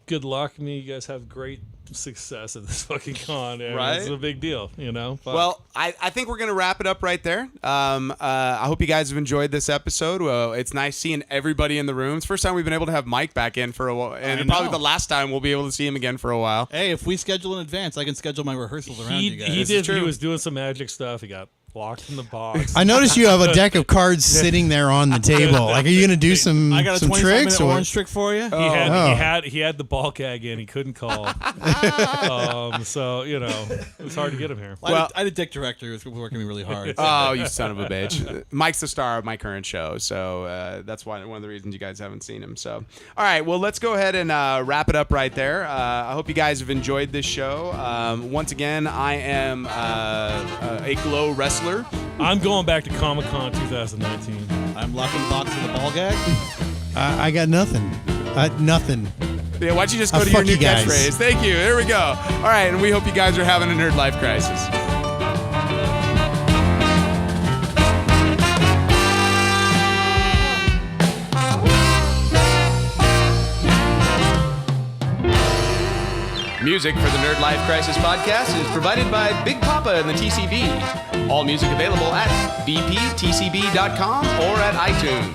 Good luck. I mean, you guys have great success at this fucking con. Right? It's a big deal, you know? But well, I think we're going to wrap it up right there. I hope you guys have enjoyed this episode. Well, it's nice seeing everybody in the room. It's the first time we've been able to have Mike back in for a while. And probably the last time we'll be able to see him again for a while. Hey, if we schedule in advance, I can schedule my rehearsals around he you guys. did. true. He was doing some magic stuff. He got locked in the box. I noticed you have a deck of cards sitting there on the table. Like, are you going to do some I got a some 25-minute tricks? Or? orange trick for you. He had the ball gag in. He couldn't call. So you know it was hard to get him here. I had a dick director who was working me really hard. Oh, you son of a bitch. Mike's the star of my current show, so that's one of the reasons you guys haven't seen him. So, all right, well, let's go ahead and wrap it up right there. I hope you guys have enjoyed this show. Once again, I am a Glow wrestler. I'm going back to Comic-Con 2019. I'm locking the box with a ball gag. I got nothing. Nothing. Yeah, why don't you just go to your fuck new you guys. catchphrase? Thank you. There we go. All right, and we hope you guys are having a nerd life crisis. Music for the Nerd Life Crisis podcast is provided by Big Papa and the TCB. All music available at bptcb.com or at iTunes.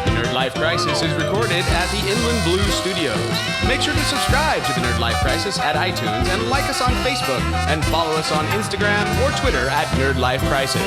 The Nerd Life Crisis is recorded at the Inland Blue Studios. Make sure to subscribe to the Nerd Life Crisis at iTunes and like us on Facebook and follow us on Instagram or Twitter at Nerd Life Crisis.